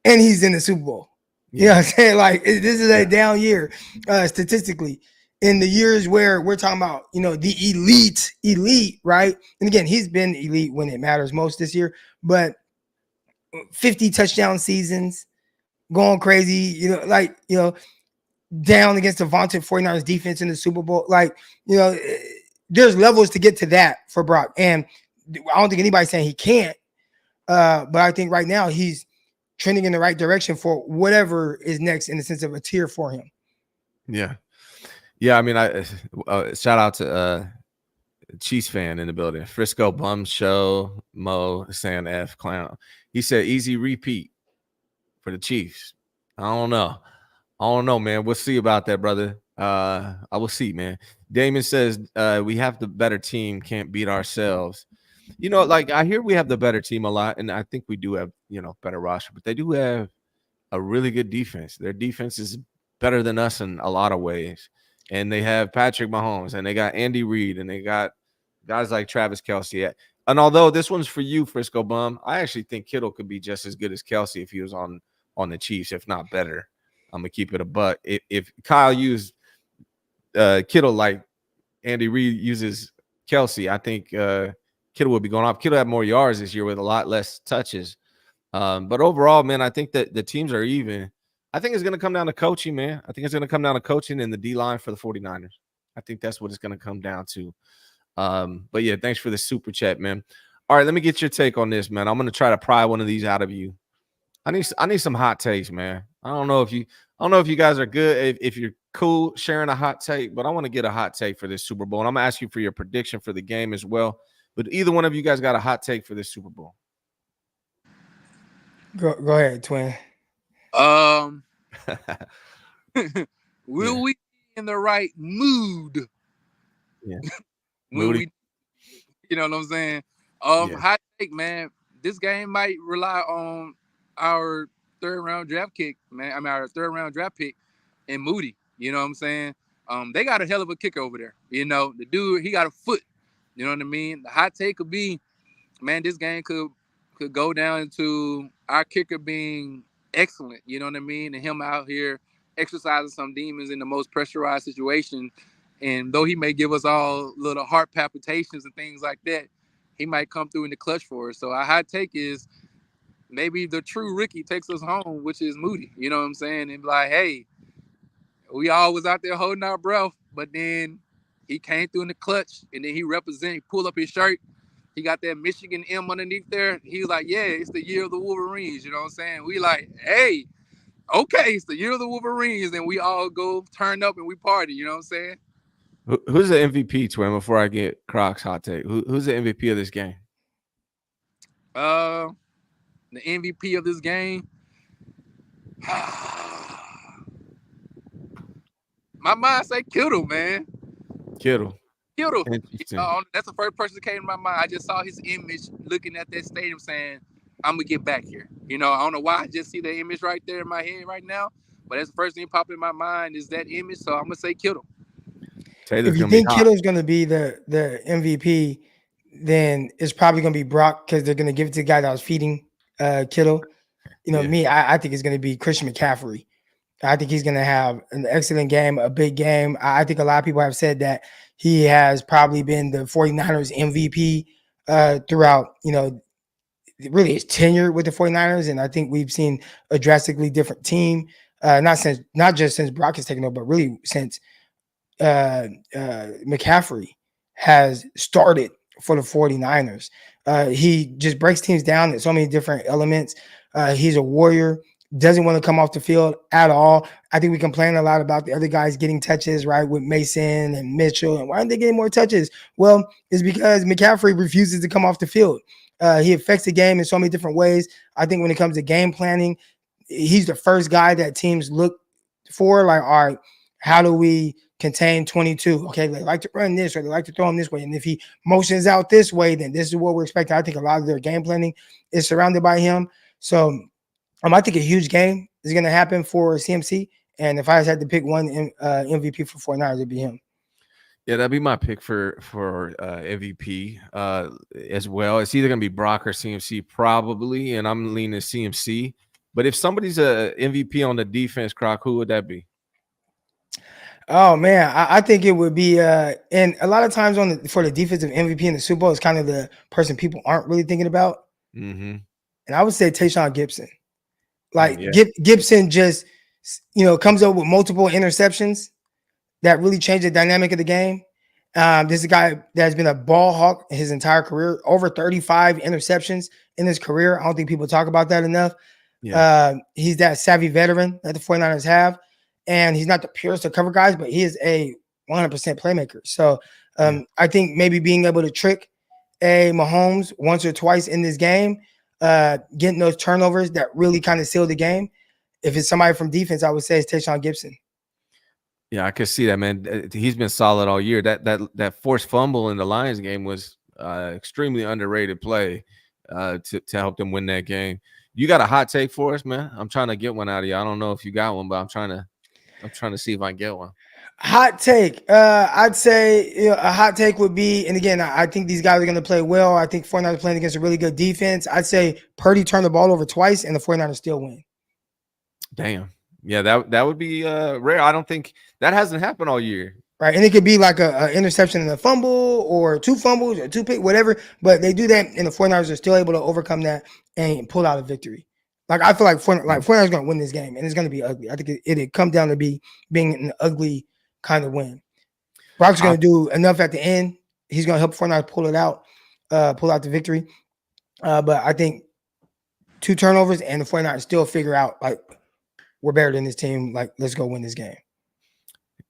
and he's in the Super Bowl. You know what I'm saying? Like, this is a down year statistically. In the years where we're talking about, the elite, right? And again, he's been elite when it matters most this year, but 50 touchdown seasons, going crazy, down against the vaunted 49ers defense in the Super Bowl. Like, there's levels to get to that for Brock. And I don't think anybody's saying he can't. But I think right now he's trending in the right direction for whatever is next in the sense of a tier for him. Yeah. Yeah. I mean, shout out to Chiefs fan in the building. Frisco Bum Show, Mo saying F Clown. He said easy repeat for the Chiefs. I don't know, man. We'll see about that, brother. I will see, man. Damon says we have the better team, can't beat ourselves. Like I hear we have the better team a lot, and I think we do have, better roster, but they do have a really good defense. Their defense is better than us in a lot of ways. And they have Patrick Mahomes, and they got Andy Reid, and they got guys like Travis Kelce. And although this one's for you, Frisco Bum, I actually think Kittle could be just as good as Kelce if he was on the Chiefs, if not better. I'm gonna keep it a buck. If Kyle used Kittle like Andy Reid uses Kelce, I think Kittle would be going off. Kittle had more yards this year with a lot less touches. But overall, man, I think that the teams are even. I think it's going to come down to coaching, man. I think it's going to come down to coaching and the D-line for the 49ers. I think that's what it's going to come down to. But, yeah, thanks for the super chat, man. All right, let me get your take on this, man. I'm going to try to pry one of these out of you. I need some hot takes, man. I don't know if you guys are good, if you're cool sharing a hot take, but I want to get a hot take for this Super Bowl. And I'm going to ask you for your prediction for the game as well. But either one of you guys got a hot take for this Super Bowl. Go ahead, twin. Will we be in the right mood? Yeah. Moody. You know what I'm saying? Hot take, man. This game might rely on our third round draft pick, man. I mean, our third round draft pick and Moody. You know what I'm saying? They got a hell of a kicker over there. The dude, he got a foot. You know what I mean? The hot take could be, man, this game could go down into our kicker being excellent. You know what I mean? And him out here exercising some demons in the most pressurized situation. And though he may give us all little heart palpitations and things like that, he might come through in the clutch for us. So our hot take is maybe the true Ricky takes us home, which is Moody. You know what I'm saying? And be like, hey, we all was out there holding our breath, but then he came through in the clutch, and then he pulled up his shirt. He got that Michigan M underneath there. He was like, yeah, it's the year of the Wolverines. You know what I'm saying? We like, hey, okay, it's the year of the Wolverines, and we all go turn up and we party. You know what I'm saying? Who's the MVP, twin? Before I get Croc's hot take, who's the MVP of this game? The MVP of this game. My mind say Kittle, man. Kittle. That's the first person that came to my mind. I just saw his image looking at that stadium saying, I'm going to get back here. I don't know why I just see the image right there in my head right now, but that's the first thing popping in my mind is that image, so I'm going to say Kittle. If you think Kittle's going to be the MVP, then it's probably going to be Brock because they're going to give it to the guy that was feeding Kittle. I think it's going to be Christian McCaffrey. I think he's going to have an excellent game, a big game. I think a lot of people have said that he has probably been the 49ers MVP throughout, really his tenure with the 49ers. And I think we've seen a drastically different team, not just since Brock has taken over, but really since McCaffrey has started for the 49ers. He just breaks teams down in so many different elements. He's a warrior. Doesn't want to come off the field at all. I think we complain a lot about the other guys getting touches, right, with Mason and Mitchell. And why aren't they getting more touches? Well, it's because McCaffrey refuses to come off the field. He affects the game in so many different ways. I think when it comes to game planning, he's the first guy that teams look for. Like, all right, how do we contain 22. Okay, they like to run this or they like to throw him this way. And if he motions out this way, then this is what we're expecting. I think a lot of their game planning is surrounded by him. So I think a huge game is going to happen for CMC. And if I had to pick one MVP for 49ers, it'd be him. Yeah, that'd be my pick for MVP as well. It's either going to be Brock or CMC probably, and I'm leaning CMC. But if somebody's a MVP on the defense, Croc, who would that be? Oh man, I think it would be and a lot of times for the defensive MVP in the Super Bowl is kind of the person people aren't really thinking about. Mm-hmm. And I would say Tayshaun Gibson. Like Yeah. Gibson just comes up with multiple interceptions that really change the dynamic of the game. This is a guy that has been a ball hawk his entire career, over 35 interceptions in his career. I don't think people talk about that enough. Yeah. He's that savvy veteran that the 49ers have. And he's not the purest of cover guys, but he is a 100% playmaker. So I think maybe being able to trick a Mahomes once or twice in this game, getting those turnovers that really kind of seal the game. If it's somebody from defense, I would say it's Tayshaun Gibson. Yeah, I could see that, man. He's been solid all year. That forced fumble in the Lions game was extremely underrated play to help them win that game. You got a hot take for us, man? I'm trying to get one out of you. I don't know if you got one, but I'm trying to see if I can get one. Hot take. I'd say a hot take would be, and again, I think these guys are going to play well. I think 49ers are playing against a really good defense. I'd say Purdy turned the ball over twice, and the 49ers still win. Damn. Yeah, that would be rare. I don't think that hasn't happened all year. Right, and it could be like a interception and a fumble or two fumbles or two pick, whatever. But they do that, and the 49ers are still able to overcome that and pull out a victory. Like I feel like 49ers are going to win this game, and it's going to be ugly. I think it'd come down to being an ugly kind of win. Brock's going to do enough at the end. He's going to help 49ers pull out the victory. But I think 2 turnovers and the 49ers still figure out, like, we're better than this team. Like, let's go win this game.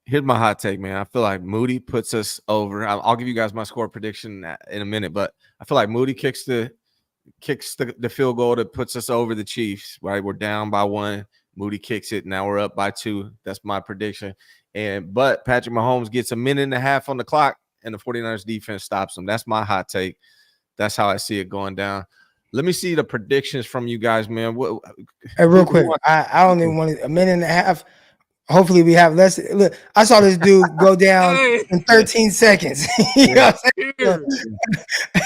Here's my hot take, man. I feel like Moody puts us over. I'll give you guys my score prediction in a minute, but I feel like Moody kicks the field goal that puts us over the Chiefs, right? We're down by 1. Moody kicks it. Now we're up by 2. That's my prediction. But Patrick Mahomes gets a minute and a half on the clock, and the 49ers defense stops him. That's my hot take. That's how I see it going down. Let me see the predictions from you guys, man. Hey, real quick, I don't even want a minute and a half. Hopefully we have less. Look, I saw this dude go down in 13 seconds. You know what I'm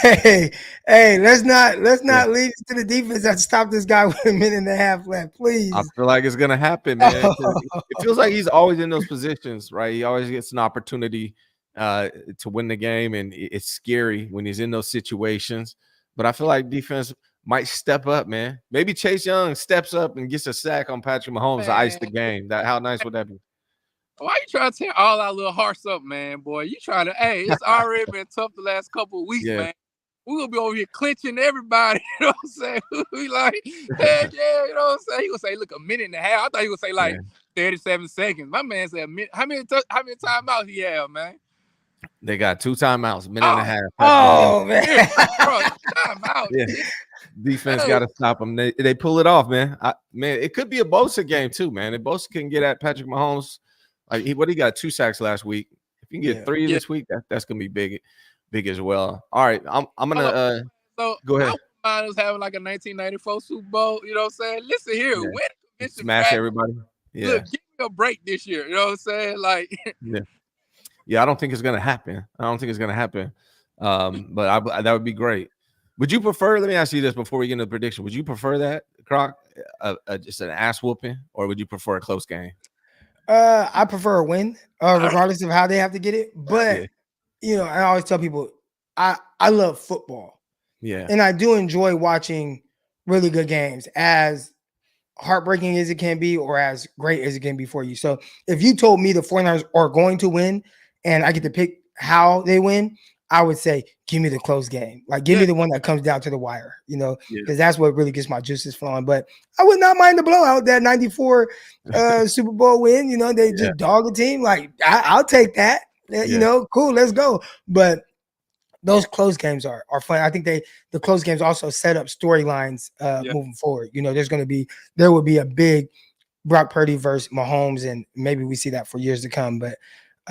saying? Hey, let's not lead to the defense that stop this guy with a minute and a half left, please. I feel like it's gonna happen, man. It feels like he's always in those positions, right? He always gets an opportunity to win the game, and it's scary when he's in those situations. But I feel like defense might step up, man. Maybe Chase Young steps up and gets a sack on Patrick Mahomes to ice the game. How nice would that be? Why you trying to tear all our little hearts up, man, boy? You trying to, it's already been tough the last couple of weeks, man. We're going to be over here clinching everybody, you know what I'm saying? We like, yeah, you know what I'm saying? He going to say, look, a minute and a half. I thought he would say, like, 37 seconds. My man said, how many timeouts he have, man? They got 2 timeouts, minute and a half. Oh, man. Timeout. Yeah. Defense got to stop them. They pull it off, man. It could be a Bosa game too, man. If Bosa can get at Patrick Mahomes, like he got 2 sacks last week. If you can get 3 this week, that's gonna be big as well. All right, I'm gonna go ahead. I was having like a 1994 Super Bowl. You know what I'm saying? Listen here, win smash everybody. Yeah, look, give me a break this year. You know what I'm saying? Like, yeah. I don't think it's gonna happen. But that would be great. Would you prefer? Let me ask you this before we get into the prediction. Would you prefer that, Croc, just an ass whooping, or would you prefer a close game? I prefer a win, regardless of how they have to get it. But I always tell people, I love football. Yeah, and I do enjoy watching really good games, as heartbreaking as it can be, or as great as it can be for you. So if you told me the 49ers are going to win, and I get to pick how they win, I would say, give me the close game. Like, give me the one that comes down to the wire, because that's what really gets my juices flowing. But I would not mind the blowout, that 94 Super Bowl win. They just dog a team. Like, I'll take that. Cool, let's go. But those close games are fun. I think the close games also set up storylines moving forward. There would be a big Brock Purdy versus Mahomes, and maybe we see that for years to come. But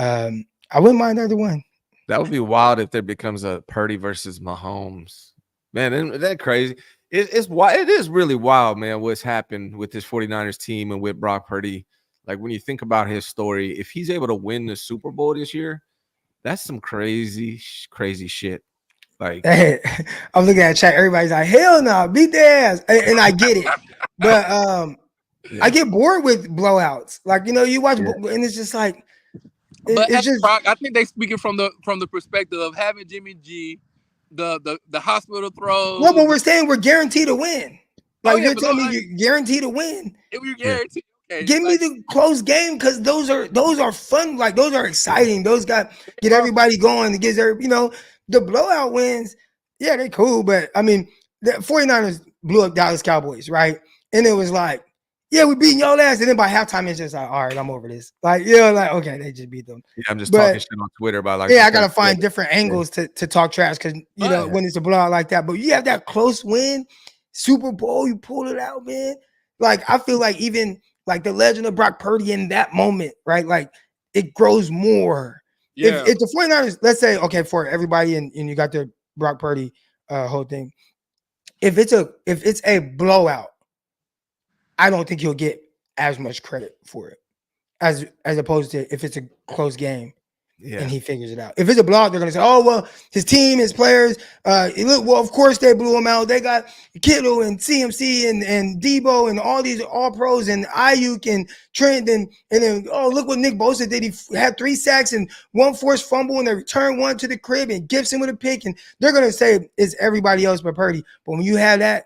I wouldn't mind either one. That would be wild if there becomes a Purdy versus Mahomes. Man, isn't that crazy? It's why it is really wild, man, what's happened with this 49ers team and with Brock Purdy. Like when you think about his story, if he's able to win the Super Bowl this year, that's some crazy, crazy shit. Like, Hey, I'm looking at chat. Everybody's like, "Hell no, beat their ass," and I get it, but yeah. I get bored with blowouts. Like you watch, Yeah. and it's just like But it's just Brock, I think they speaking from the perspective of having Jimmy G, the hospital throws. no, but we're saying we're guaranteed to win. Like yeah, you're but telling me you're guaranteed to win. if you Yeah. guarantee, okay, Give me the close game because those are fun. Like those are exciting. Those got get everybody going. It gives the blowout wins. Yeah, they cool, but I mean the 49ers blew up Dallas Cowboys, right? And it was like, yeah, we beating y'all ass. And then by halftime, it's just like, all right, I'm over this. Like, like, okay, they just beat them. Yeah, I'm just But- talking shit on Twitter about like. Yeah, I gotta find different angles to talk trash because Yeah. when it's a blowout like that. But you have that close win, Super Bowl, you pull it out, man. Like I feel like even like the legend of Brock Purdy in that moment, right? Like it grows more. yeah, If the 49ers, let's say, okay, for everybody and you got the Brock Purdy whole thing. If it's a blowout, I don't think he'll get as much credit for it as opposed to if it's a close game. Yeah. And he figures it out. If it's a blowout, they're gonna say, "Oh well, his team, his players. Well, of course they blew him out. They got Kittle and CMC and Debo and all these all pros and Ayuk and Trent and then look what Nick Bosa did. He had 3 sacks and 1 forced fumble and they returned 1 to the crib and Gibson with a pick. And they're gonna say it's everybody else but Purdy. But when you have that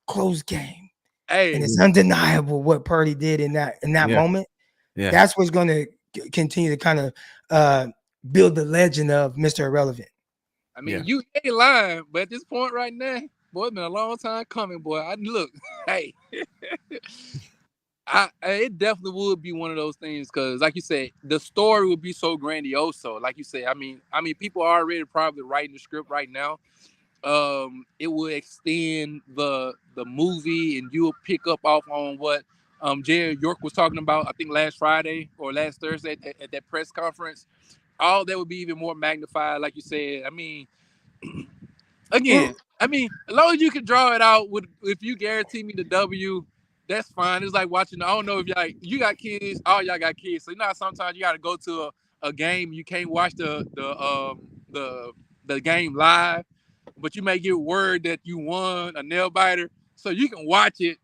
close game, and it's undeniable what Purdy did in that moment. Yeah. That's what's gonna continue to kind of build the legend of Mr. Irrelevant. I mean, you ain't lying, but at this point right now, boy, it's been a long time coming, boy. I look, hey, it definitely would be one of those things because, like you said, the story would be so grandiose. So, like you said, I mean, people are already probably writing the script right now. It will extend the movie, and you'll pick up off on what Jared York was talking about. I think last Friday or last Thursday at that press conference. All that would be even more magnified, like you said. I mean, again, as long as you can draw it out, if you guarantee me the W, that's fine. It's like watching. I don't know if you got kids. All y'all got kids, so sometimes you got to go to a game. You can't watch the game live, but you may get word that you won a nail biter, so you can watch it.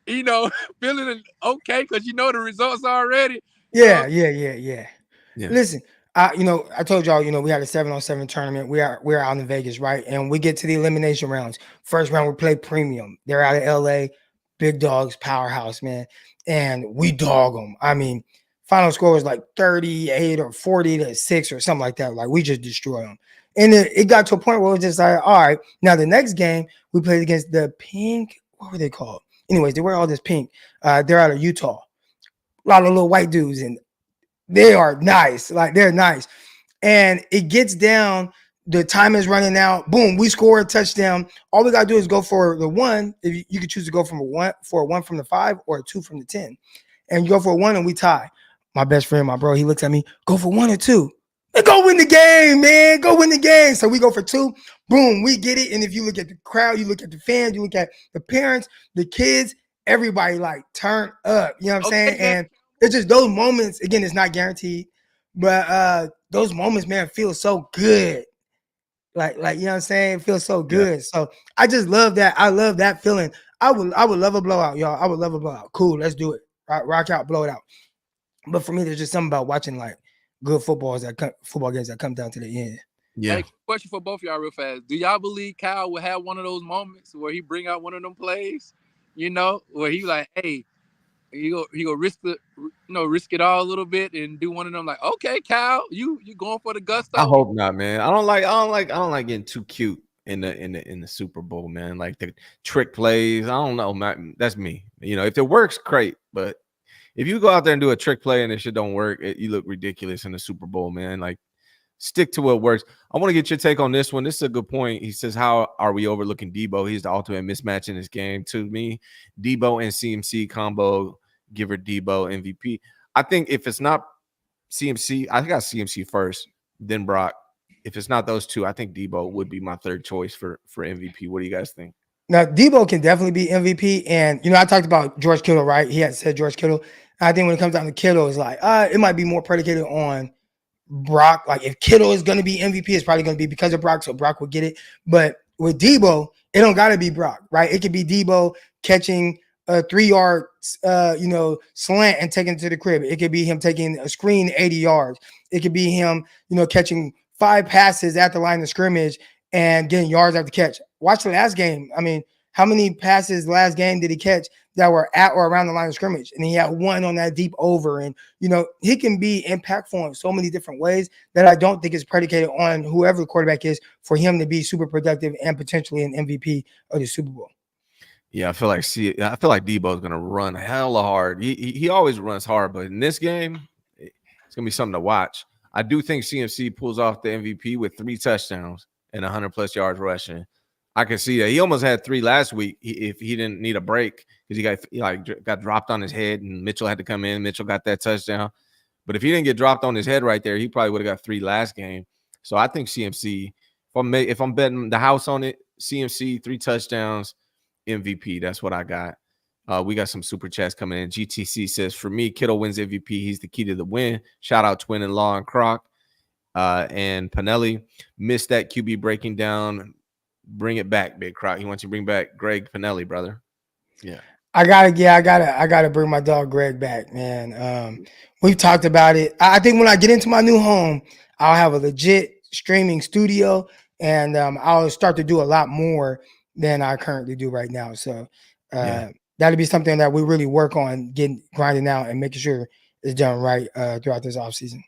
Feeling okay because you know the results already. Yeah. Listen, I told y'all, we had a 7-on-7 tournament. We're out in Vegas, right? And we get to the elimination rounds. First round, we play premium. They're out of LA, big dogs, powerhouse, man. And we dog them. I mean, final score was like 38 or 40-6 or something like that. Like we just destroy them. And it got to a point where it was just like, all right, now the next game we played against the pink, what were they called? Anyways, they wear all this pink. They're out of Utah. A lot of little white dudes, and they are nice. Like they're nice. And it gets down, the time is running out. Boom, we score a touchdown. All we gotta do is go for the 1. If you could choose to go from a 1 from the 5 or a 2 from the 10. And you go for a 1 and we tie. My best friend, my bro, he looks at me, go for 1 or 2. And go win the game, man. Go win the game. So we go for 2. Boom, we get it. And if you look at the crowd, you look at the fans, you look at the parents, the kids, everybody like turn up. You know what I'm saying? And it's just those moments, again, it's not guaranteed, but those moments, man, feel so good. Like, you know what I'm saying? It feels so good. Yeah. So I just love that. I love that feeling. I would love a blowout, y'all. I would love a blowout. Cool, let's do it. Rock out, blow it out. But for me, there's just something about watching like good football games that come down to the end. Yeah. Hey, question for both of y'all real fast. Do y'all believe Kyle will have one of those moments where he bring out one of them plays, where he like, hey, he go risk it all a little bit and do one of them like, okay, Kyle, you going for the gusto? I hope not, man. I don't like getting too cute in the Super Bowl, man. Like the trick plays. I don't know, man. That's me. If it works, great. But if you go out there and do a trick play and it shit don't work, you look ridiculous in the Super Bowl, man. Like stick to what works. I want to get your take on this one. This is a good point. He says, how are we overlooking Debo? He's the ultimate mismatch in this game. To me, Debo and CMC combo, give her Debo MVP. I think if it's not CMC. I got CMC first, then Brock. If it's not those two, I think Debo would be my third choice for MVP. What do you guys think? Now, Debo can definitely be MVP. And, I talked about George Kittle, right? He had said George Kittle. I think when it comes down to Kittle, it's like, it might be more predicated on Brock. Like, if Kittle is going to be MVP, it's probably going to be because of Brock, so Brock will get it. But with Debo, it don't got to be Brock, right? It could be Debo catching a 3-yard, slant and taking it to the crib. It could be him taking a screen 80 yards. It could be him, catching 5 passes at the line of scrimmage and getting yards after catch. Watch the last game. I mean, how many passes last game did he catch that were at or around the line of scrimmage? And he had one on that deep over. And, he can be impactful in so many different ways that I don't think is predicated on whoever the quarterback is for him to be super productive and potentially an MVP of the Super Bowl. Yeah, I feel like Debo's gonna run hella hard. He always runs hard, but in this game, it's gonna be something to watch. I do think CMC pulls off the MVP with 3 touchdowns and 100+ yards rushing. I can see that. He almost had 3 last week if he didn't need a break because he got dropped on his head and Mitchell had to come in. Mitchell got that touchdown. But if he didn't get dropped on his head right there, he probably would have got 3 last game. So I think CMC, if I'm betting the house on it, CMC, 3 touchdowns, MVP. That's what I got. We got some super chats coming in. GTC says, for me, Kittle wins MVP. He's the key to the win. Shout out Twin and Law and Croc. And Pinelli missed that QB breaking down. Bring it back, Big Croc. He wants you to bring back Greg Pinelli, brother. Yeah. I gotta bring my dog Greg back, man. We've talked about it. I think when I get into my new home, I'll have a legit streaming studio, and I'll start to do a lot more than I currently do right now. So that'll be something that we really work on grinding out and making sure it's done right throughout this offseason.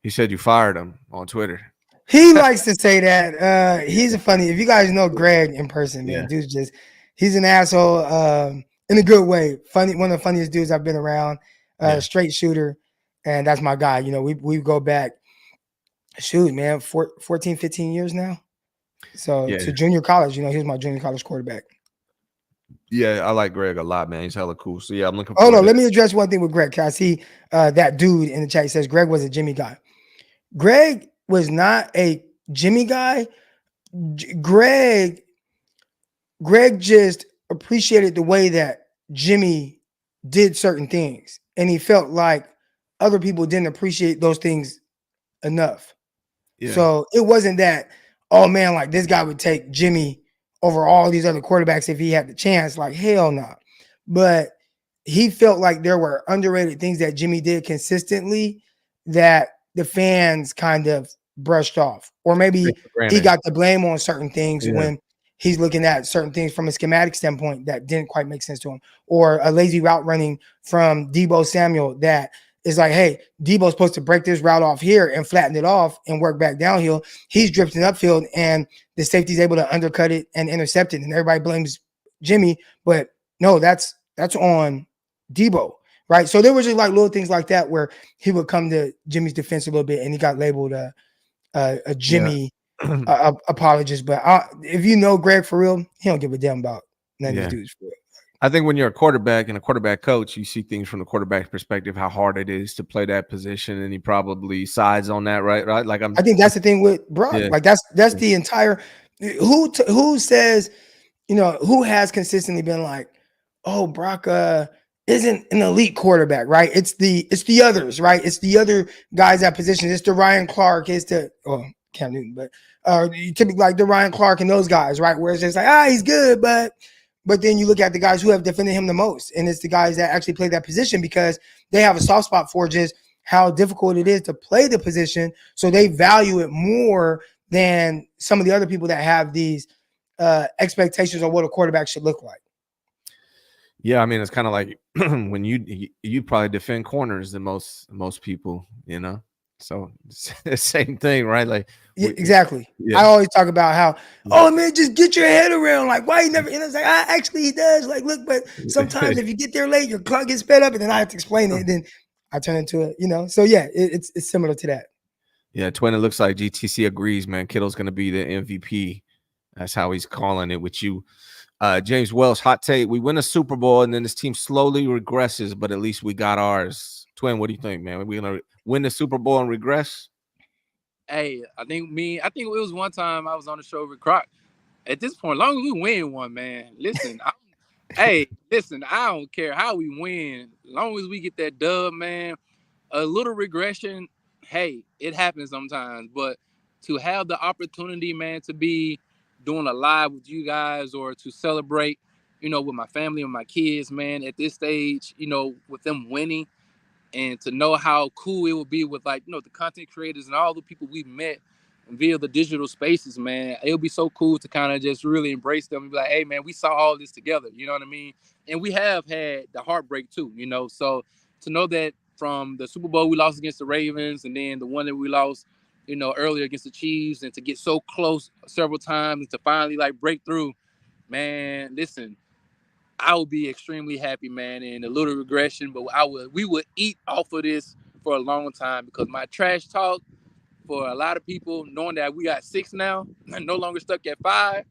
He said you fired him on Twitter. He likes to say that. He's a funny. If you guys know Greg in person, man, dude's he's an asshole in a good way. Funny, one of the funniest dudes I've been around. Straight shooter, and that's my guy. We go back, man, 14, 15 years now. So to junior college, he was my junior college quarterback. Yeah, I like Greg a lot, man. He's hella cool. So I'm looking. Oh no, let me address one thing with Greg. Can I see that dude in the chat? He says Greg was a Jimmy guy. Greg was not a Jimmy guy. Greg just appreciated the way that Jimmy did certain things, and he felt like other people didn't appreciate those things enough. Yeah. So it wasn't that, oh man, like this guy would take Jimmy over all these other quarterbacks if he had the chance. Like, hell no. But he felt like there were underrated things that Jimmy did consistently that the fans kind of brushed off. Or maybe he got the blame on certain things when he's looking at certain things from a schematic standpoint that didn't quite make sense to him. Or a lazy route running from Deebo Samuel that is like, hey, Debo's supposed to break this route off here and flatten it off and work back downhill. He's drifting upfield, and the safety's able to undercut it and intercept it, and everybody blames Jimmy. But no, that's on Debo, right? So there was just like little things like that where he would come to Jimmy's defense a little bit, and he got labeled a Jimmy apologist. But if you know Greg for real, he don't give a damn about none of these dudes for real. I think when you're a quarterback and a quarterback coach, you see things from the quarterback's perspective, how hard it is to play that position, and he probably sides on that, right? Like I think that's the thing with Brock. Yeah. Like that's the entire who says, who has consistently been like, oh, Brock isn't an elite quarterback, right? It's the others, right? It's the other guys at positions. It's the Ryan Clark, it's the Cam Newton, but typically like the Ryan Clark and those guys, right? Where it's just like, he's good, but then you look at the guys who have defended him the most, and it's the guys that actually play that position because they have a soft spot for just how difficult it is to play the position. So they value it more than some of the other people that have these expectations on what a quarterback should look like. Yeah, I mean, it's kind of like when you probably defend corners than most people, So it's the same thing, right? Like exactly. Yeah. I always talk about how, oh man, just get your head around. Like, why you never? And it's like, actually he does. Like, look, but sometimes if you get there late, your clock gets sped up, and then I have to explain it. And then I turn into it, So yeah, it's similar to that. Yeah, Twin. It looks like GTC agrees, man. Kittle's gonna be the MVP. That's how he's calling it with you. James Wells, hot take. We win a Super Bowl and then this team slowly regresses, but at least we got ours. Twin, what do you think, man? We're gonna win the Super Bowl and regress? Hey, I think it was one time I was on the show with Croc. At this point, as long as we win one, man. Listen, listen, I don't care how we win. As long as we get that dub, man. A little regression, hey, it happens sometimes. But to have the opportunity, man, to be doing a live with you guys or to celebrate, with my family and my kids, man, at this stage, with them winning, and to know how cool it would be with the content creators and all the people we've met via the digital spaces, man. It would be so cool to kind of just really embrace them and be like, hey, man, we saw all this together. You know what I mean? And we have had the heartbreak too, So to know that from the Super Bowl we lost against the Ravens and then the one that we lost, earlier against the Chiefs, and to get so close several times and to finally break through, man, listen, I would be extremely happy, man, and a little regression, but we would eat off of this for a long time because my trash talk for a lot of people, knowing that we got 6 now, and no longer stuck at 5.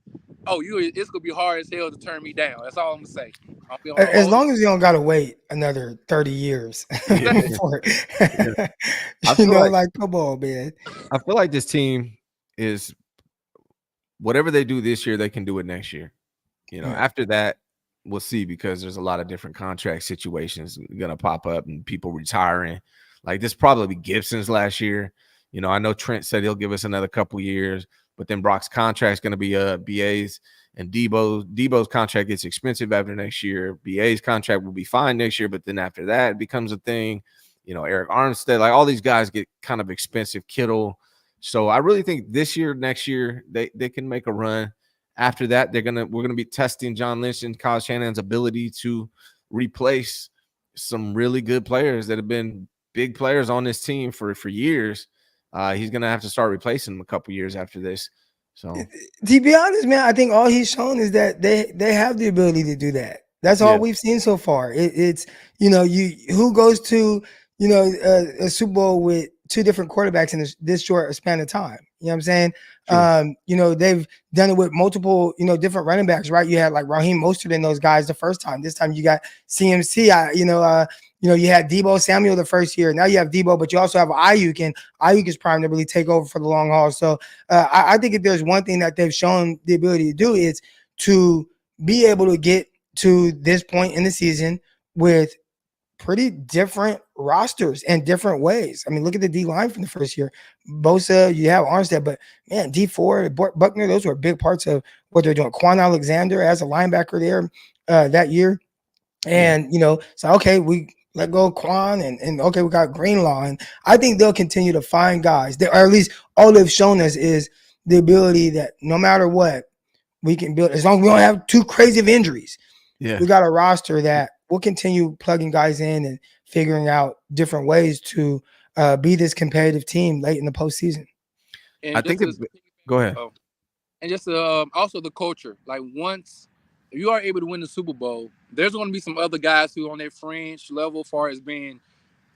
Oh, it's gonna be hard as hell to turn me down. That's all I'm gonna say. I'm gonna As hold long as you don't gotta wait another 30 years Yeah. for Yeah. I you feel know, like come on, man. I feel like this team is whatever they do this year, they can do it next year. Yeah. After that, we'll see because there's a lot of different contract situations gonna pop up and people retiring. Like this probably Gibson's last year. I know Trent said he'll give us another couple years, but then Brock's contract's gonna be BA's and Debo's contract gets expensive after next year. BA's contract will be fine next year, but then after that it becomes a thing. Eric Armstead, like all these guys get kind of expensive. Kittle. So I really think this year, next year, they can make a run. After that, we're gonna be testing John Lynch and Kyle Shanahan's ability to replace some really good players that have been big players on this team for years. He's gonna have to start replacing them a couple years after this. So To be honest, man, I think all he's shown is that they have the ability to do that. That's all yeah, we've seen so far. It's who goes to a Super Bowl with 2 different quarterbacks in this short span of time. You know what I'm saying? true. They've done it with multiple different running backs, right? You had like Raheem Mostert and those guys the first time. This time you got CMC. You had Debo Samuel the first year. Now you have Debo, but you also have Ayuk, and Ayuk is primed to really take over for the long haul. So I think if there's one thing that they've shown the ability to do is to be able to get to this point in the season with pretty different rosters and different ways. I mean, look at the D line from the first year. Bosa, you have Armstead, but man, D4, Buckner, those were big parts of what they're doing. Quan Alexander as a linebacker there that year. And, so, okay, we let go of Quan and okay, we got Greenlaw. And I think they'll continue to find guys, or at least all they've shown us is the ability that no matter what, we can build, as long as we don't have too crazy of injuries. Yeah, We got a roster that we'll continue plugging guys in and figuring out different ways to be this competitive team late in the postseason. And I think. Go ahead. and just also the culture. Like once you are able to win the Super Bowl, there's going to be some other guys who on their fringe level, as far as being,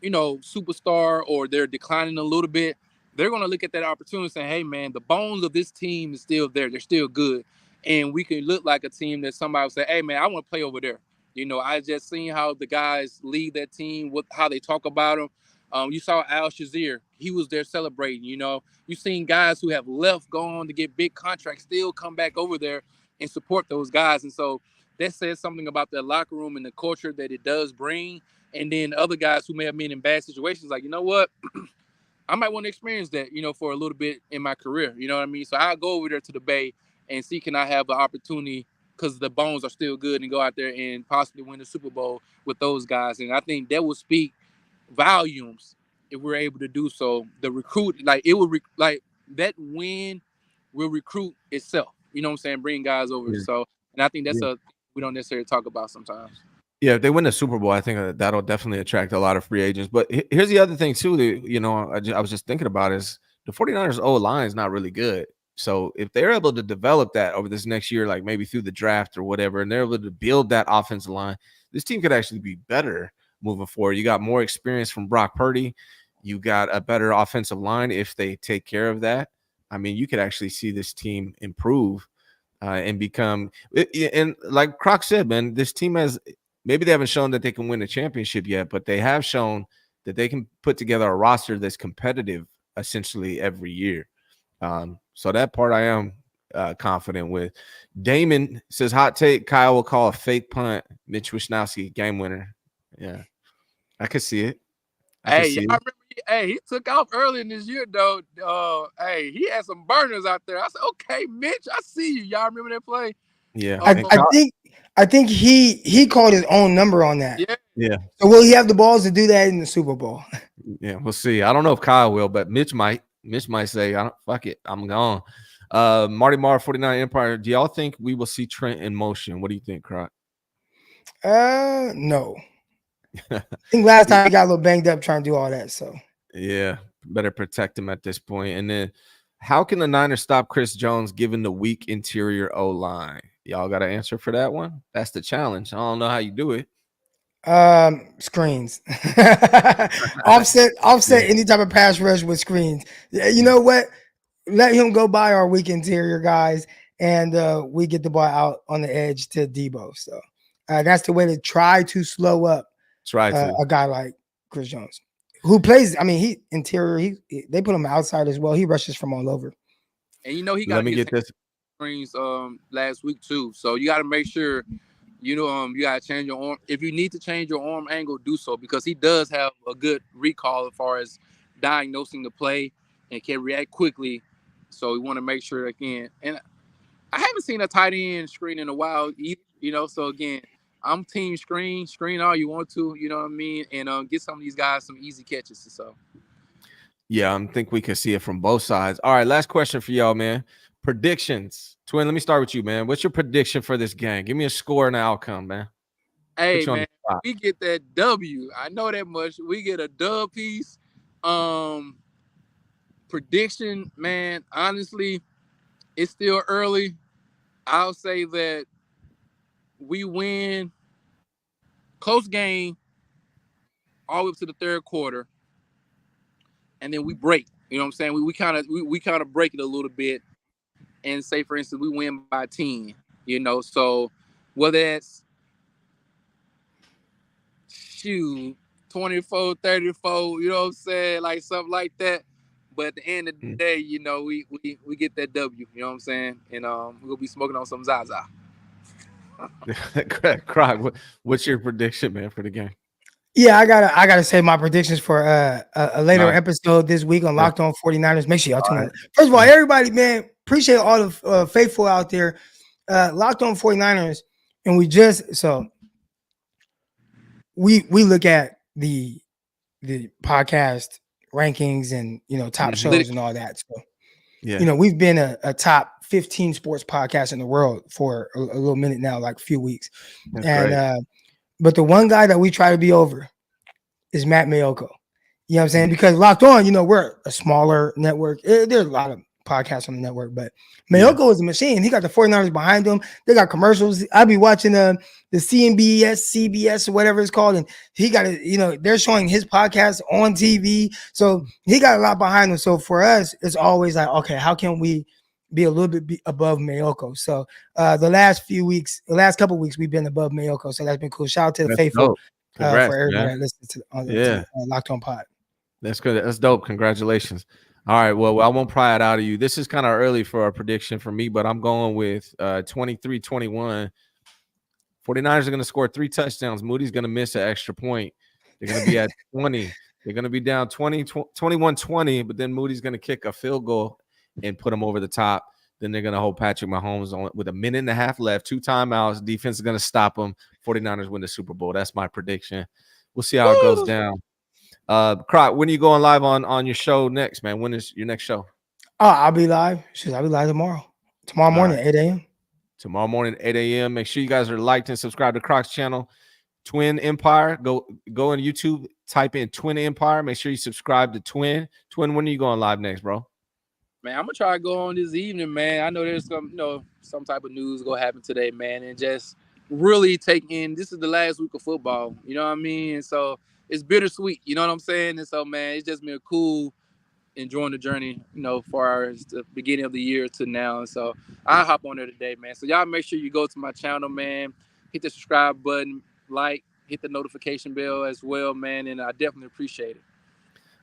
superstar, or they're declining a little bit. They're going to look at that opportunity and say, hey, man, the bones of this team is still there. They're still good. And we can look like a team that somebody will say, hey, man, I want to play over there. I just seen how the guys lead that team, how they talk about them. You saw Al Shazier. He was there celebrating, You've seen guys who have left, gone to get big contracts, still come back over there and support those guys. And so that says something about the locker room and the culture that it does bring. And then other guys who may have been in bad situations, like, you know what? I might want to experience that, for a little bit in my career. You know what I mean? So I'll go over there to the Bay and see, can I have an opportunity, because the bones are still good, and go out there and possibly win the Super Bowl with those guys. And I think that will speak volumes if we're able to do so. The recruit, it will that win will recruit itself. You know what I'm saying? Bring guys over. Yeah. So, and I think that's we don't necessarily talk about sometimes. Yeah, if they win the Super Bowl, I think that'll definitely attract a lot of free agents. But here's the other thing too that I was just thinking about is the 49ers O-line is not really good. So if they're able to develop that over this next year, like maybe through the draft or whatever, and they're able to build that offensive line, this team could actually be better moving forward. You got more experience from Brock Purdy. You got a better offensive line if they take care of that. I mean, you could actually see this team improve and become. And like Croc said, man, this team has maybe they haven't shown that they can win a championship yet, but they have shown that they can put together a roster that's competitive essentially every year. So that part I am confident with. Damon says, hot take, Kyle will call a fake punt, Mitch Wishnowsky game winner. Yeah, I could see it. Hey, y'all remember? Hey, he took off early in this year, though. Hey, he had some burners out there. I said, "Okay, Mitch, I see you." Y'all remember that play? Yeah, I think he called his own number on that. Yeah. So will he have the balls to do that in the Super Bowl? Yeah, we'll see. I don't know if Kyle will, but Mitch might. Mitch might say, "I don't fuck it, I'm gone." Marty Marr 49 Empire. Do y'all think we will see Trent in motion? What do you think, Croc? No. I think last time he got a little banged up trying to do all that. So yeah, better protect him at this point. And then, how can the Niners stop Chris Jones given the weak interior O line? Y'all got an answer for that one? That's the challenge. I don't know how you do it. Screens. offset any type of pass rush with screens. You know what? Let him go by our weak interior guys, and we get the ball out on the edge to Debo. So that's the way to try to slow up a guy like Chris Jones, who plays. I mean, he interior. They put him outside as well. He rushes from all over. And you know he got. Let me get this screens last week too. So you got to make sure. You know, you gotta change your arm. If you need to change your arm angle, do so, because he does have a good recall as far as diagnosing the play and can react quickly. So we want to make sure again. And I haven't seen a tight end screen in a while either. You know, so again, I'm team screen all you want to. You know what I mean, and get some of these guys some easy catches. So. Yeah, I think we can see it from both sides. All right, last question for y'all, man. Predictions. Twin, let me start with you, man. What's your prediction for this game? Give me a score and an outcome, man. Hey, man, we get that W. I know that much. We get a dub piece. Prediction, man, honestly, it's still early. I'll say that we win close game all the way up to the third quarter, and then we break. You know what I'm saying? We kind of break it a little bit, and say, for instance, we win by 10. You know, so whether that's 24, 34, you know what I'm saying? Like something like that. But at the end of the day, you know, we get that W, you know what I'm saying? And we'll be smoking on some Zaza. Croc, what's your prediction, man, for the game? Yeah, I gotta say my predictions for a later episode this week on Locked On 49ers. Make sure y'all tune in. First of all, everybody, man, appreciate all the faithful out there. Locked On 49ers, and we look at the podcast rankings and top shows and all that. So we've been a top 15 sports podcast in the world for a little minute now, like a few weeks. That's and but the one guy that we try to be over is Matt Mayoko. You know what I'm saying? Because Locked On, we're a smaller network. There's a lot of podcasts on the network, but Mayoko is a machine. He got the 49ers behind him. They got commercials. I'll be watching the CBS, or whatever it's called, and he got it. They're showing his podcast on TV, so he got a lot behind him. So for us, it's always like, okay, how can we be a little bit above Mayoko? So the last couple of weeks, we've been above Mayoko, so that's been cool. Shout out to the faithful for everybody that listens to Locked On Pod. That's good. That's dope. Congratulations. All right, well, I won't pry it out of you. This is kind of early for a prediction for me, but I'm going with 23-21. 49ers are going to score 3 touchdowns. Moody's going to miss an extra point. They're going to be at 20. They're going to be down 21-20, but then Moody's going to kick a field goal and put them over the top. Then they're going to hold Patrick Mahomes on with a minute and a half left, 2 timeouts. Defense is going to stop them. 49ers win the Super Bowl. That's my prediction. We'll see how it goes down. Croc, when are you going live on your show next, man? When is your next show? I'll be live. I'll be live tomorrow. Tomorrow morning, 8 a.m. Tomorrow morning, 8 a.m. Make sure you guys are liked and subscribed to Croc's channel, Twin Empire. Go on YouTube, type in Twin Empire. Make sure you subscribe to Twin. Twin, when are you going live next, bro? Man, I'm gonna try to go on this evening, man. I know there's some type of news gonna happen today, man, and just really take in. This is the last week of football, you know what I mean? And so it's bittersweet, you know what I'm saying? And so, man, it's just been cool enjoying the journey, far as the beginning of the year to now. And so I hop on there today, man. So y'all make sure you go to my channel, man. Hit the subscribe button, hit the notification bell as well, man. And I definitely appreciate it.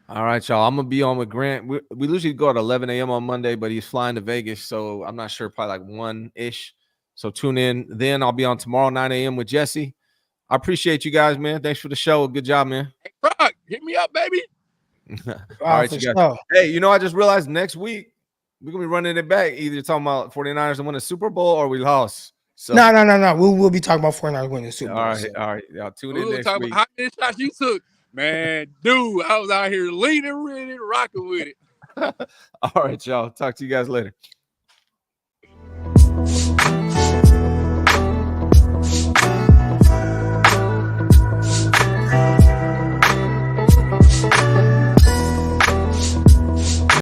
All right, y'all. I'm gonna be on with Grant. We usually go at 11 a.m. on Monday, but he's flying to Vegas, so I'm not sure, probably like 1-ish. So tune in. Then I'll be on tomorrow 9 a.m. with Jesse. I appreciate you guys, man. Thanks for the show. Good job, man. Hey, Brock, hit me up, baby. All right, you guys. Sure. Hey, I just realized next week we're gonna be running it back. Either talking about 49ers and win the Super Bowl or we lost. So No. We'll be talking about 49ers winning the Super Bowl. All right. Y'all tune in next week. About how many shots you took. Man, dude, I was out here leaning with it, rocking with it. All right, y'all. Talk to you guys later.